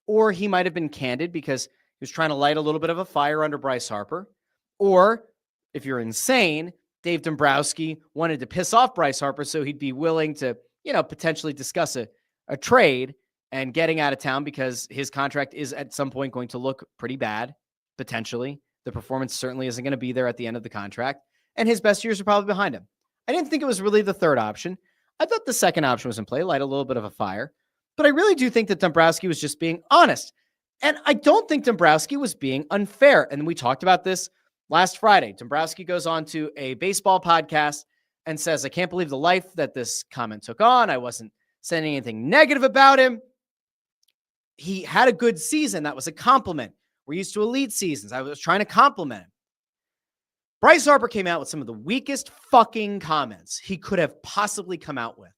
Speaker 1: or he might have been candid because he was trying to light a little bit of a fire under Bryce Harper, or if you're insane, Dave Dombrowski wanted to piss off Bryce Harper so he'd be willing to, potentially discuss a trade and getting out of town because his contract is at some point going to look pretty bad, potentially. The performance certainly isn't going to be there at the end of the contract, and his best years are probably behind him. I didn't think it was really the third option. I thought the second option was in play, light a little bit of a fire, but I really do think that Dombrowski was just being honest. And I don't think Dombrowski was being unfair. And we talked about this last Friday. Dombrowski goes on to a baseball podcast and says, I can't believe the life that this comment took on. I wasn't saying anything negative about him. He had a good season. That was a compliment. We're used to elite seasons. I was trying to compliment him. Bryce Harper came out with some of the weakest fucking comments he could have possibly come out with.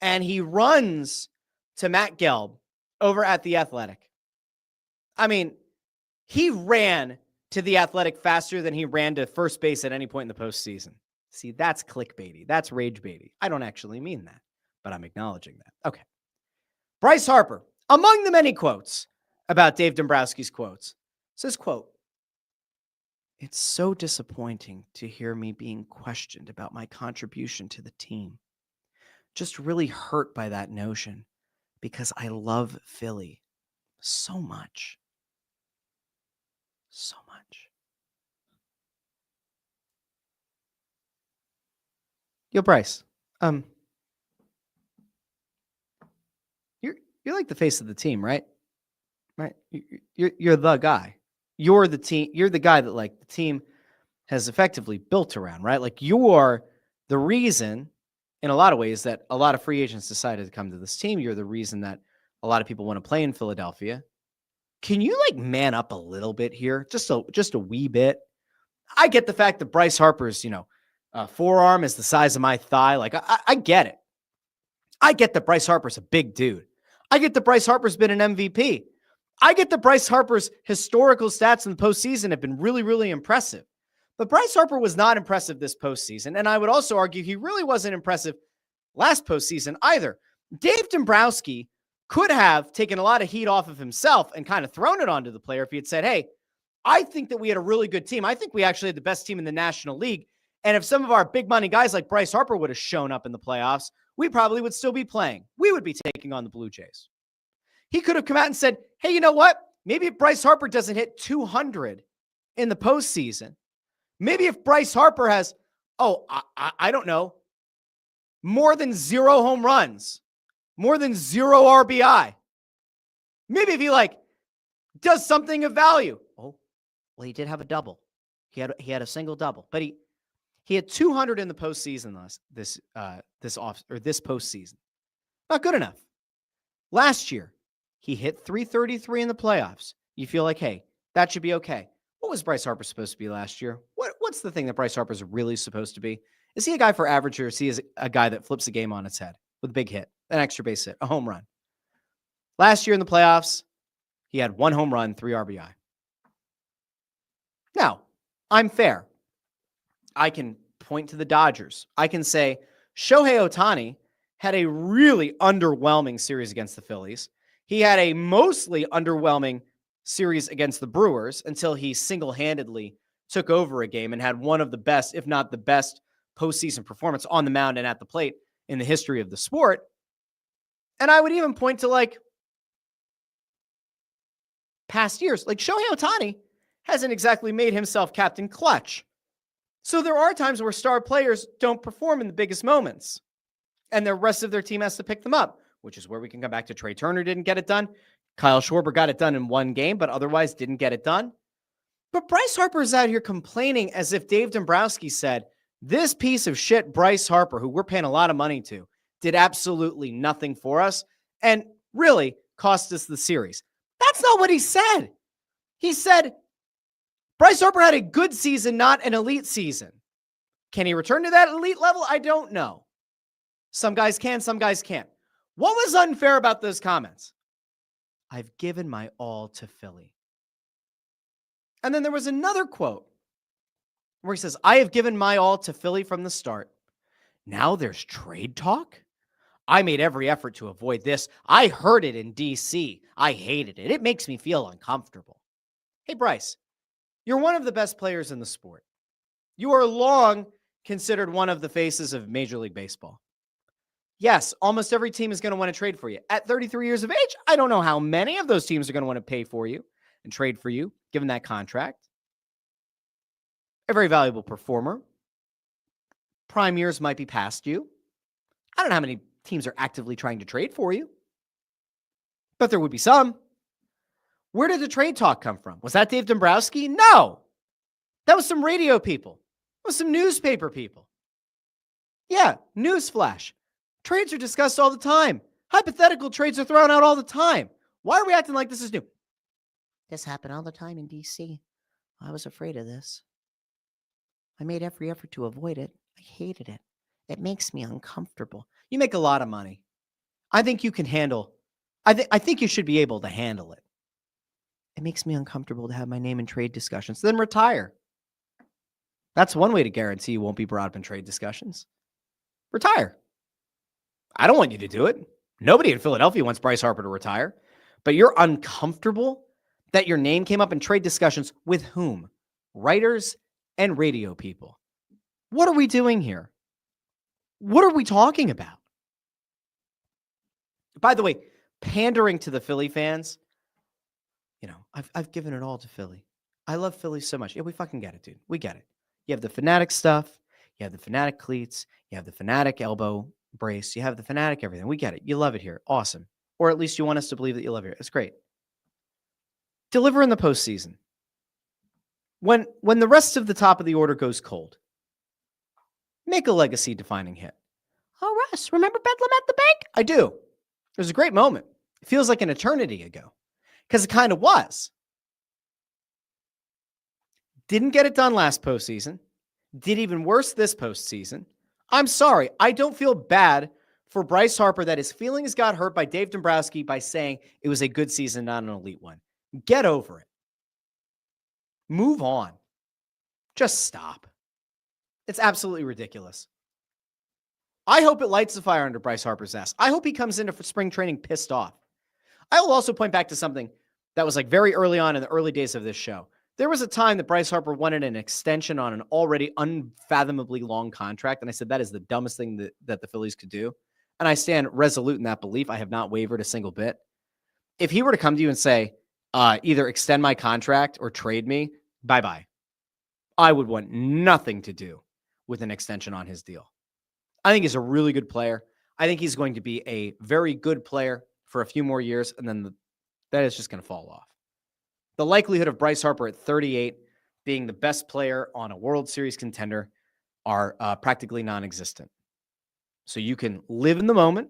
Speaker 1: And he runs to Matt Gelb over at The Athletic. I mean, he ran to The Athletic faster than he ran to first base at any point in the postseason. See, that's clickbaity. That's rage baity. I don't actually mean that, but I'm acknowledging that. Okay. Bryce Harper, among the many quotes about Dave Dombrowski's quotes, says, quote, "It's so disappointing to hear me being questioned about my contribution to the team. Just really hurt by that notion because I love Philly so much. So much." Yo, Bryce, you're like the face of the team, right? Right? You're the guy. You're the team. You're the guy that like the team has effectively built around, right? Like you are the reason in a lot of ways that a lot of free agents decided to come to this team. You're the reason that a lot of people want to play in Philadelphia. Can you like man up a little bit here? Just a wee bit. I get the fact that Bryce Harper's, forearm is the size of my thigh. Like I get it. I get that Bryce Harper's a big dude. I get that Bryce Harper's been an MVP. I get that Bryce Harper's historical stats in the postseason have been really, really impressive. But Bryce Harper was not impressive this postseason. And I would also argue he really wasn't impressive last postseason either. Dave Dombrowski could have taken a lot of heat off of himself and kind of thrown it onto the player if he had said, hey, I think that we had a really good team. I think we actually had the best team in the National League. And if some of our big money guys like Bryce Harper would have shown up in the playoffs, we probably would still be playing. We would be taking on the Blue Jays. He could have come out and said, hey, you know what? Maybe if Bryce Harper doesn't hit 200 in the postseason, maybe if Bryce Harper has, I don't know, more than 0 home runs, more than 0 RBI, maybe if he does something of value. Oh, well, he did have a double. He had a single double, but he had 200 in the postseason this postseason. Not good enough. Last year, he hit 333 in the playoffs. You feel like, hey, that should be okay. What was Bryce Harper supposed to be last year? What's the thing that Bryce Harper's really supposed to be? Is he a guy for average, or is he a guy that flips the game on its head with a big hit, an extra base hit, a home run? Last year in the playoffs, he had 1 home run, 3 RBI. Now, I'm fair. I can point to the Dodgers. I can say Shohei Ohtani had a really underwhelming series against the Phillies. He had a mostly underwhelming series against the Brewers until he single-handedly took over a game and had one of the best, if not the best, postseason performance on the mound and at the plate in the history of the sport. And I would even point to past years. Shohei Ohtani hasn't exactly made himself Captain Clutch. So there are times where star players don't perform in the biggest moments, and the rest of their team has to pick them up, which is where we can come back to Trey Turner didn't get it done. Kyle Schwarber got it done in 1 game, but otherwise didn't get it done. But Bryce Harper is out here complaining as if Dave Dombrowski said, this piece of shit, Bryce Harper, who we're paying a lot of money to, did absolutely nothing for us and really cost us the series. That's not what he said. He said, Bryce Harper had a good season, not an elite season. Can he return to that elite level? I don't know. Some guys can, some guys can't. What was unfair about those comments? I've given my all to Philly. And then there was another quote where he says, I have given my all to Philly from the start. Now there's trade talk? I made every effort to avoid this. I heard it in DC. I hated it. It makes me feel uncomfortable. Hey, Bryce, you're one of the best players in the sport. You are long considered one of the faces of Major League Baseball. Yes, almost every team is going to want to trade for you. At 33 years of age, I don't know how many of those teams are going to want to pay for you and trade for you, given that contract. A very valuable performer. Prime years might be past you. I don't know how many teams are actively trying to trade for you, but there would be some. Where did the trade talk come from? Was that Dave Dombrowski? No. That was some radio people. That was some newspaper people. Yeah, newsflash. Trades are discussed all the time. Hypothetical trades are thrown out all the time. Why are we acting like this is new? This happened all the time in DC. I was afraid of this. I made every effort to avoid it. I hated it. It makes me uncomfortable. You make a lot of money. I think you can handle. I think you should be able to handle it. It makes me uncomfortable to have my name in trade discussions. Then retire. That's one way to guarantee you won't be brought up in trade discussions. Retire. I don't want you to do it. Nobody in Philadelphia wants Bryce Harper to retire, but you're uncomfortable that your name came up in trade discussions with whom? Writers and radio people. What are we doing here? What are we talking about? By the way, pandering to the Philly fans, I've given it all to Philly. I love Philly so much. Yeah, we fucking get it, dude. We get it. You have the Fanatic stuff. You have the Fanatic cleats. You have the Fanatic elbow brace. You have the Fanatic everything. We get it. You love it here. Awesome. Or at least you want us to believe that you love it here. It's great. Deliver in the postseason. When the rest of the top of the order goes cold, make a legacy-defining hit. Oh, Russ, remember Bedlam at the bank? I do. It was a great moment. It feels like an eternity ago. Because it kind of was. Didn't get it done last postseason. Did even worse this postseason. I'm sorry. I don't feel bad for Bryce Harper that his feelings got hurt by Dave Dombrowski by saying it was a good season, not an elite one. Get over it. Move on. Just stop. It's absolutely ridiculous. I hope it lights the fire under Bryce Harper's ass. I hope he comes into spring training pissed off. I will also point back to something that was like very early on in the early days of this show. There was a time that Bryce Harper wanted an extension on an already unfathomably long contract. And I said, that is the dumbest thing that the Phillies could do. And I stand resolute in that belief. I have not wavered a single bit. If he were to come to you and say, either extend my contract or trade me, bye-bye. I would want nothing to do with an extension on his deal. I think he's a really good player. I think he's going to be a very good player for a few more years, and then that is just going to fall off. The likelihood of Bryce Harper at 38 being the best player on a World Series contender are practically non-existent. So you can live in the moment.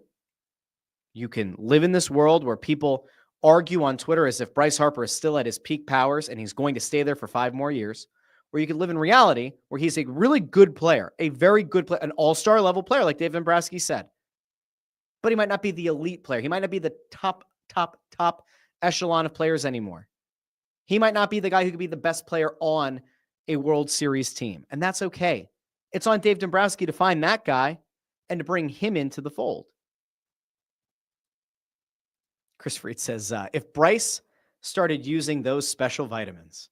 Speaker 1: You can live in this world where people argue on Twitter as if Bryce Harper is still at his peak powers and he's going to stay there for 5 more years. Or you can live in reality where he's a really good player, a very good player, an all-star level player, like Dave Dombrowski said. But he might not be the elite player. He might not be the top echelon of players anymore. He might not be the guy who could be the best player on a World Series team. And that's okay. It's on Dave Dombrowski to find that guy and to bring him into the fold. Chris Freed says, if Bryce started using those special vitamins,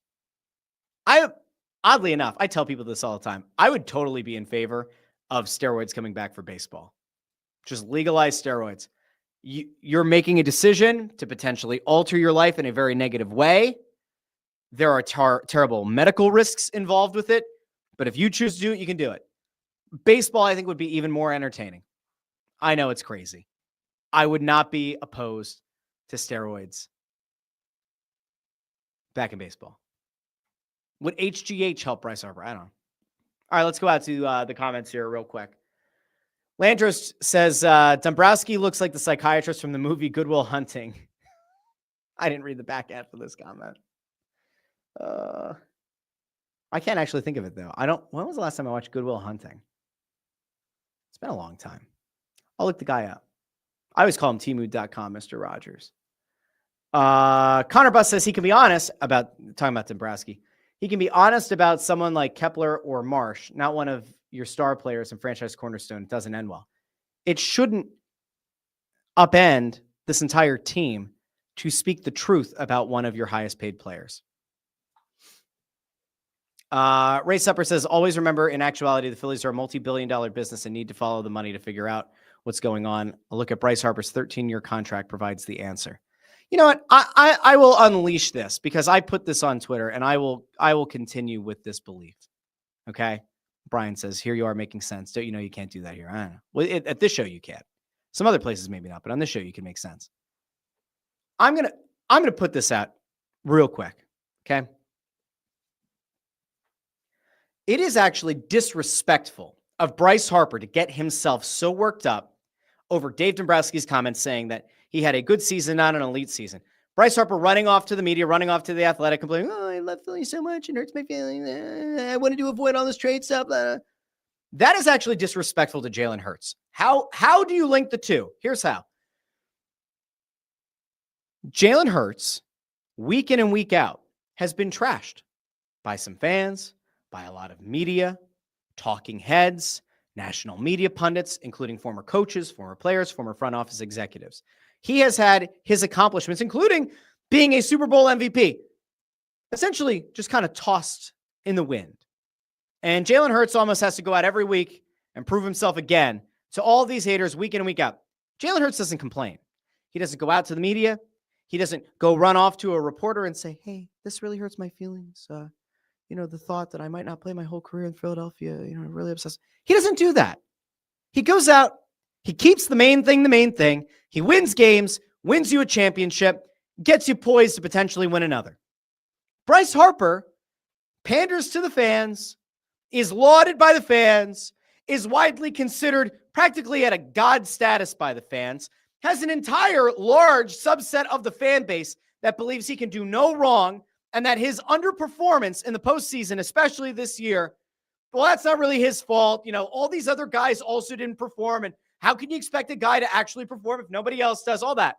Speaker 1: oddly enough, I tell people this all the time. I would totally be in favor of steroids coming back for baseball. Just legalize steroids. You're making a decision to potentially alter your life in a very negative way. There are terrible medical risks involved with it. But if you choose to do it, you can do it. Baseball, I think, would be even more entertaining. I know it's crazy. I would not be opposed to steroids back in baseball. Would HGH help Bryce Harper? I don't know. All right, let's go out to the comments here real quick. Landros says, Dombrowski looks like the psychiatrist from the movie Good Will Hunting. I didn't read the back end for this comment. I can't actually think of it, though. When was the last time I watched Good Will Hunting? It's been a long time. I'll look the guy up. I always call him tmood.com, Mr. Rogers. Connor Bus says he can be honest about talking about Dombrowski. He can be honest about someone like Kepler or Marsh, not one of your star players and franchise cornerstone. It doesn't end well. It shouldn't upend this entire team to speak the truth about one of your highest paid players. Ray Supper says, always remember, in actuality, the Phillies are a multi-billion-dollar business and need to follow the money to figure out what's going on. A look at Bryce Harper's 13-year contract provides the answer. You know what? I will unleash this because I put this on Twitter, and I will continue with this belief. Okay? Brian says, here you are making sense. Don't you know you can't do that here? I don't know. Well, at this show, you can. Some other places, maybe not, but on this show, you can make sense. I'm gonna put this out real quick. Okay? It is actually disrespectful of Bryce Harper to get himself so worked up over Dave Dombrowski's comments saying that he had a good season, not an elite season. Bryce Harper running off to the media, running off to the Athletic, complaining, I love Philly so much. It hurts my feelings. I wanted to avoid all this trade stuff. That is actually disrespectful to Jalen Hurts. How do you link the two? Here's how. Jalen Hurts, week in and week out, has been trashed by some fans, by a lot of media, talking heads, national media pundits, including former coaches, former players, former front office executives. He has had his accomplishments, including being a Super Bowl MVP, essentially just kind of tossed in the wind. And Jalen Hurts almost has to go out every week and prove himself again to all these haters week in and week out. Jalen Hurts doesn't complain. He doesn't go out to the media. He doesn't go run off to a reporter and say, hey, this really hurts my feelings. The thought that I might not play my whole career in Philadelphia, really obsessed. He doesn't do that. He goes out. He keeps the main thing. He wins games, wins you a championship, gets you poised to potentially win another. Bryce Harper panders to the fans, is lauded by the fans, is widely considered practically at a god status by the fans, has an entire large subset of the fan base that believes he can do no wrong, and that his underperformance in the postseason, especially this year, well, that's not really his fault. All these other guys also didn't perform, and how can you expect a guy to actually perform if nobody else does? All that.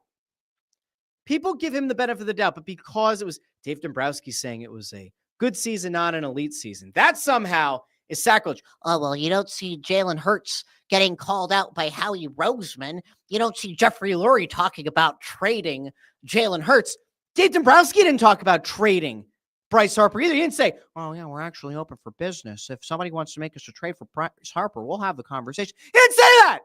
Speaker 1: People give him the benefit of the doubt, but because it was Dave Dombrowski saying it was a good season, not an elite season, that somehow is sacrilege.
Speaker 2: Oh, well, you don't see Jalen Hurts getting called out by Howie Roseman. You don't see Jeffrey Lurie talking about trading Jalen Hurts. Dave Dombrowski didn't talk about trading Bryce Harper either. He didn't say, oh, yeah, we're actually open for business. If somebody wants to make us a trade for Bryce Harper, we'll have the conversation. He didn't say that.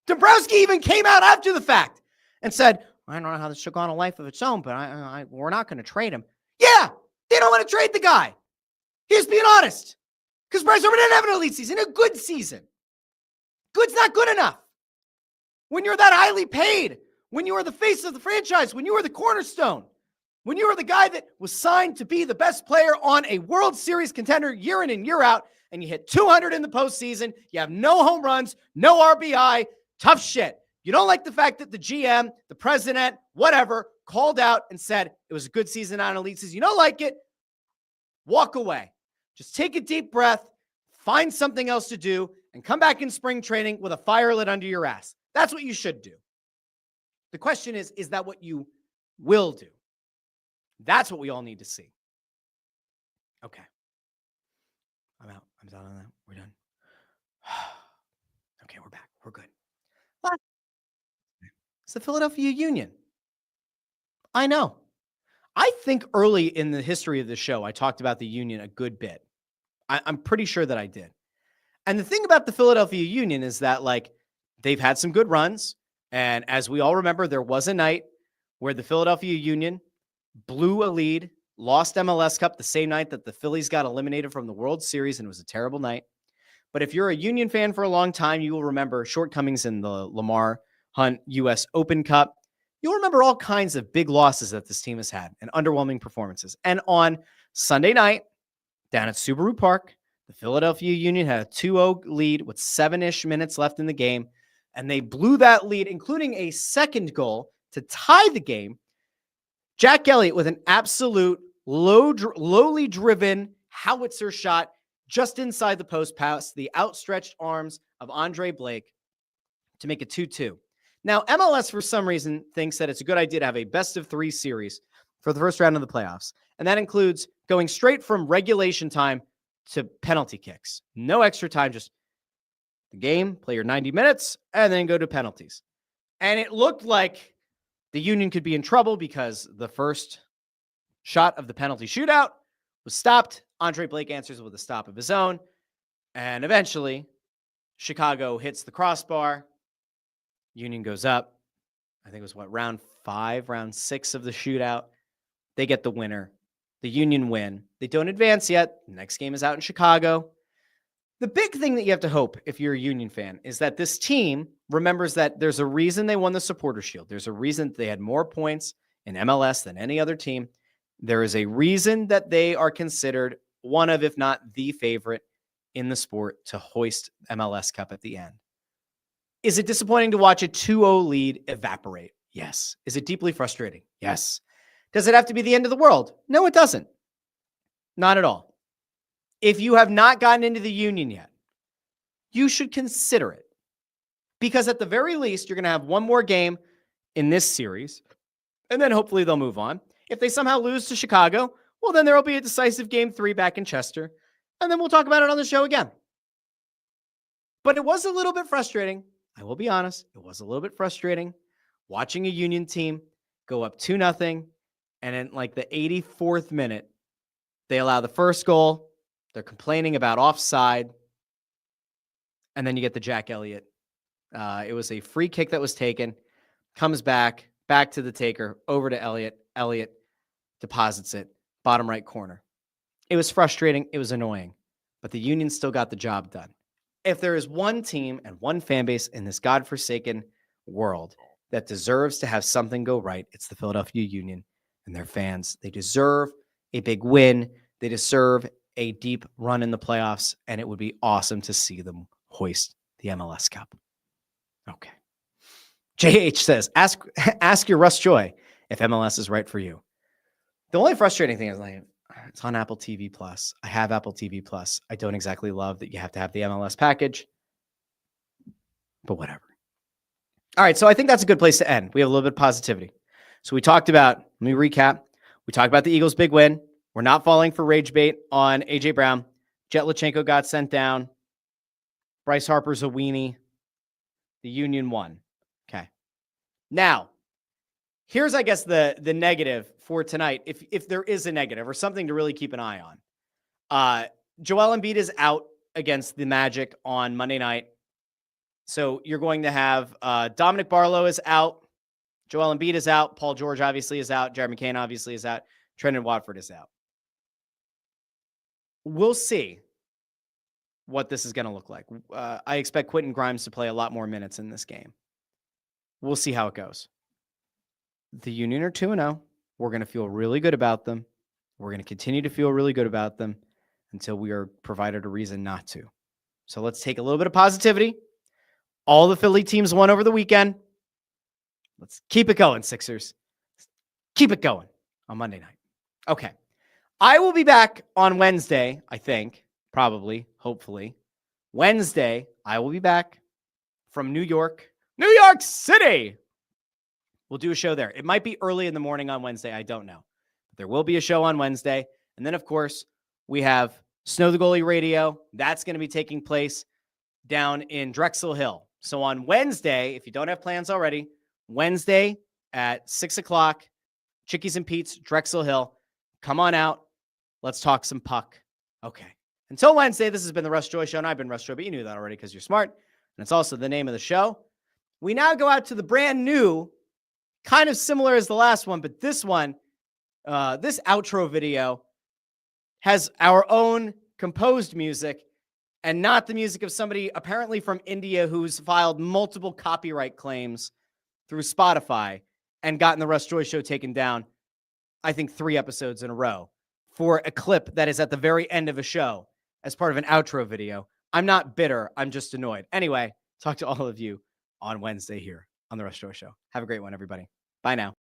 Speaker 2: Dombrowski even came out after the fact and said, I don't know how this took on a life of its own, but we're not going to trade him. Yeah, they don't want to trade the guy. He's being honest. Because Bryce Harper didn't have an elite season, a good season. Good's not good enough. When you're that highly paid, when you are the face of the franchise, when you are the cornerstone, when you are the guy that was signed to be the best player on a World Series contender year in and year out, and you hit 200 in the postseason, you have no home runs, no RBI, tough shit. You don't like the fact that the GM, the president, whatever, called out and said it was a good season, not an elite season. You don't like it, walk away. Just take a deep breath, find something else to do, and come back in spring training with a fire lit under your ass. That's what you should do. The question is that what you will do? That's what we all need to see. Okay. I'm out. I'm done on that. We're done. Okay, we're back. We're good. What? It's the Philadelphia Union. I know. I think early in the history of the show, I talked about the Union a good bit. I'm pretty sure that I did. And the thing about the Philadelphia Union is that, they've had some good runs. And as we all remember, there was a night where the Philadelphia Union blew a lead, lost MLS Cup the same night that the Phillies got eliminated from the World Series, and it was a terrible night. But if you're a Union fan for a long time, you will remember shortcomings in the Lamar Hunt U.S. Open Cup. You'll remember all kinds of big losses that this team has had and underwhelming performances. And on Sunday night, down at Subaru Park, the Philadelphia Union had a 2-0 lead with 7-ish minutes left in the game, and they blew that lead, including a second goal to tie the game. Jack Elliott with an absolute lowly driven howitzer shot just inside the post past the outstretched arms of Andre Blake to make it 2-2. Now, MLS, for some reason, thinks that it's a good idea to have a best-of-3 series for the first round of the playoffs, and that includes going straight from regulation time to penalty kicks. No extra time, just the game, play your 90 minutes, and then go to penalties. And it looked like the Union could be in trouble because the first shot of the penalty shootout was stopped. Andre Blake answers with a stop of his own, and eventually Chicago hits the crossbar. Union goes up. I think it was round 5, round 6 of the shootout. They get the winner. The Union win. They don't advance yet. The next game is out in Chicago. The big thing that you have to hope if you're a Union fan is that this team remembers that there's a reason they won the Supporters Shield. There's a reason they had more points in MLS than any other team. There is a reason that they are considered one of, if not the favorite in the sport to hoist MLS Cup at the end. Is it disappointing to watch a 2-0 lead evaporate? Yes. Is it deeply frustrating? Yes. Does it have to be the end of the world? No, it doesn't. Not at all. If you have not gotten into the Union yet, you should consider it. Because at the very least, you're going to have one more game in this series, and then hopefully they'll move on. If they somehow lose to Chicago, well, then there will be a decisive game 3 back in Chester, and then we'll talk about it on the show again. But it was a little bit frustrating. I will be honest. It was a little bit frustrating watching a Union team go up 2-0, and in like the 84th minute, they allow the first goal. They're complaining about offside. And then you get the Jack Elliott. It was a free kick that was taken, comes back to the taker, over to Elliott. Elliott deposits it, bottom right corner. It was frustrating. It was annoying. But the Union still got the job done. If there is one team and one fan base in this godforsaken world that deserves to have something go right, it's the Philadelphia Union and their fans. They deserve a big win. They deserve a deep run in the playoffs, and it would be awesome to see them hoist the MLS Cup. Okay. JH says, ask your Russ Joy if MLS is right for you. The only frustrating thing is like, it's on Apple TV Plus. I have Apple TV Plus. I don't exactly love that you have to have the MLS package, but whatever. All right. So I think that's a good place to end. We have a little bit of positivity. So we talked about, let me recap. We talked about the Eagles' big win. We're not falling for rage bait on AJ Brown. Jet Luchanko got sent down. Bryce Harper's a weenie. The Union won. Okay. Now, here's, I guess, the negative for tonight, if there is a negative or something to really keep an eye on. Joel Embiid is out against the Magic on Monday night. So you're going to have Dominic Barlow is out. Joel Embiid is out. Paul George obviously is out. Jared McCain obviously is out. Trendon Watford is out. We'll see what this is going to look like. I expect Quentin Grimes to play a lot more minutes in this game. We'll see how it goes. The Union are 2-0. We're going to feel really good about them. We're going to continue to feel really good about them until we are provided a reason not to. So let's take a little bit of positivity. All the Philly teams won over the weekend. Let's keep it going, Sixers. Keep it going on Monday night. Okay. I will be back on Wednesday, I think. Probably, hopefully. Wednesday, I will be back from New York City. We'll do a show there. It might be early in the morning on Wednesday. I don't know. But there will be a show on Wednesday. And then, of course, we have Snow the Goalie Radio. That's going to be taking place down in Drexel Hill. So on Wednesday, if you don't have plans already, Wednesday at 6 o'clock, Chickies and Pete's, Drexel Hill. Come on out. Let's talk some puck. Okay. Until Wednesday, this has been the Russ Joy Show, and I've been Russ Joy, but you knew that already because you're smart. And it's also the name of the show. We now go out to the brand new, kind of similar as the last one, but this one, this outro video has our own composed music and not the music of somebody apparently from India who's filed multiple copyright claims through Spotify and gotten the Russ Joy Show taken down, I think 3 episodes in a row for a clip that is at the very end of a show as part of an outro video. I'm not bitter. I'm just annoyed. Anyway, talk to all of you on Wednesday here on the Russ Joy Show. Have a great one, everybody. Bye now.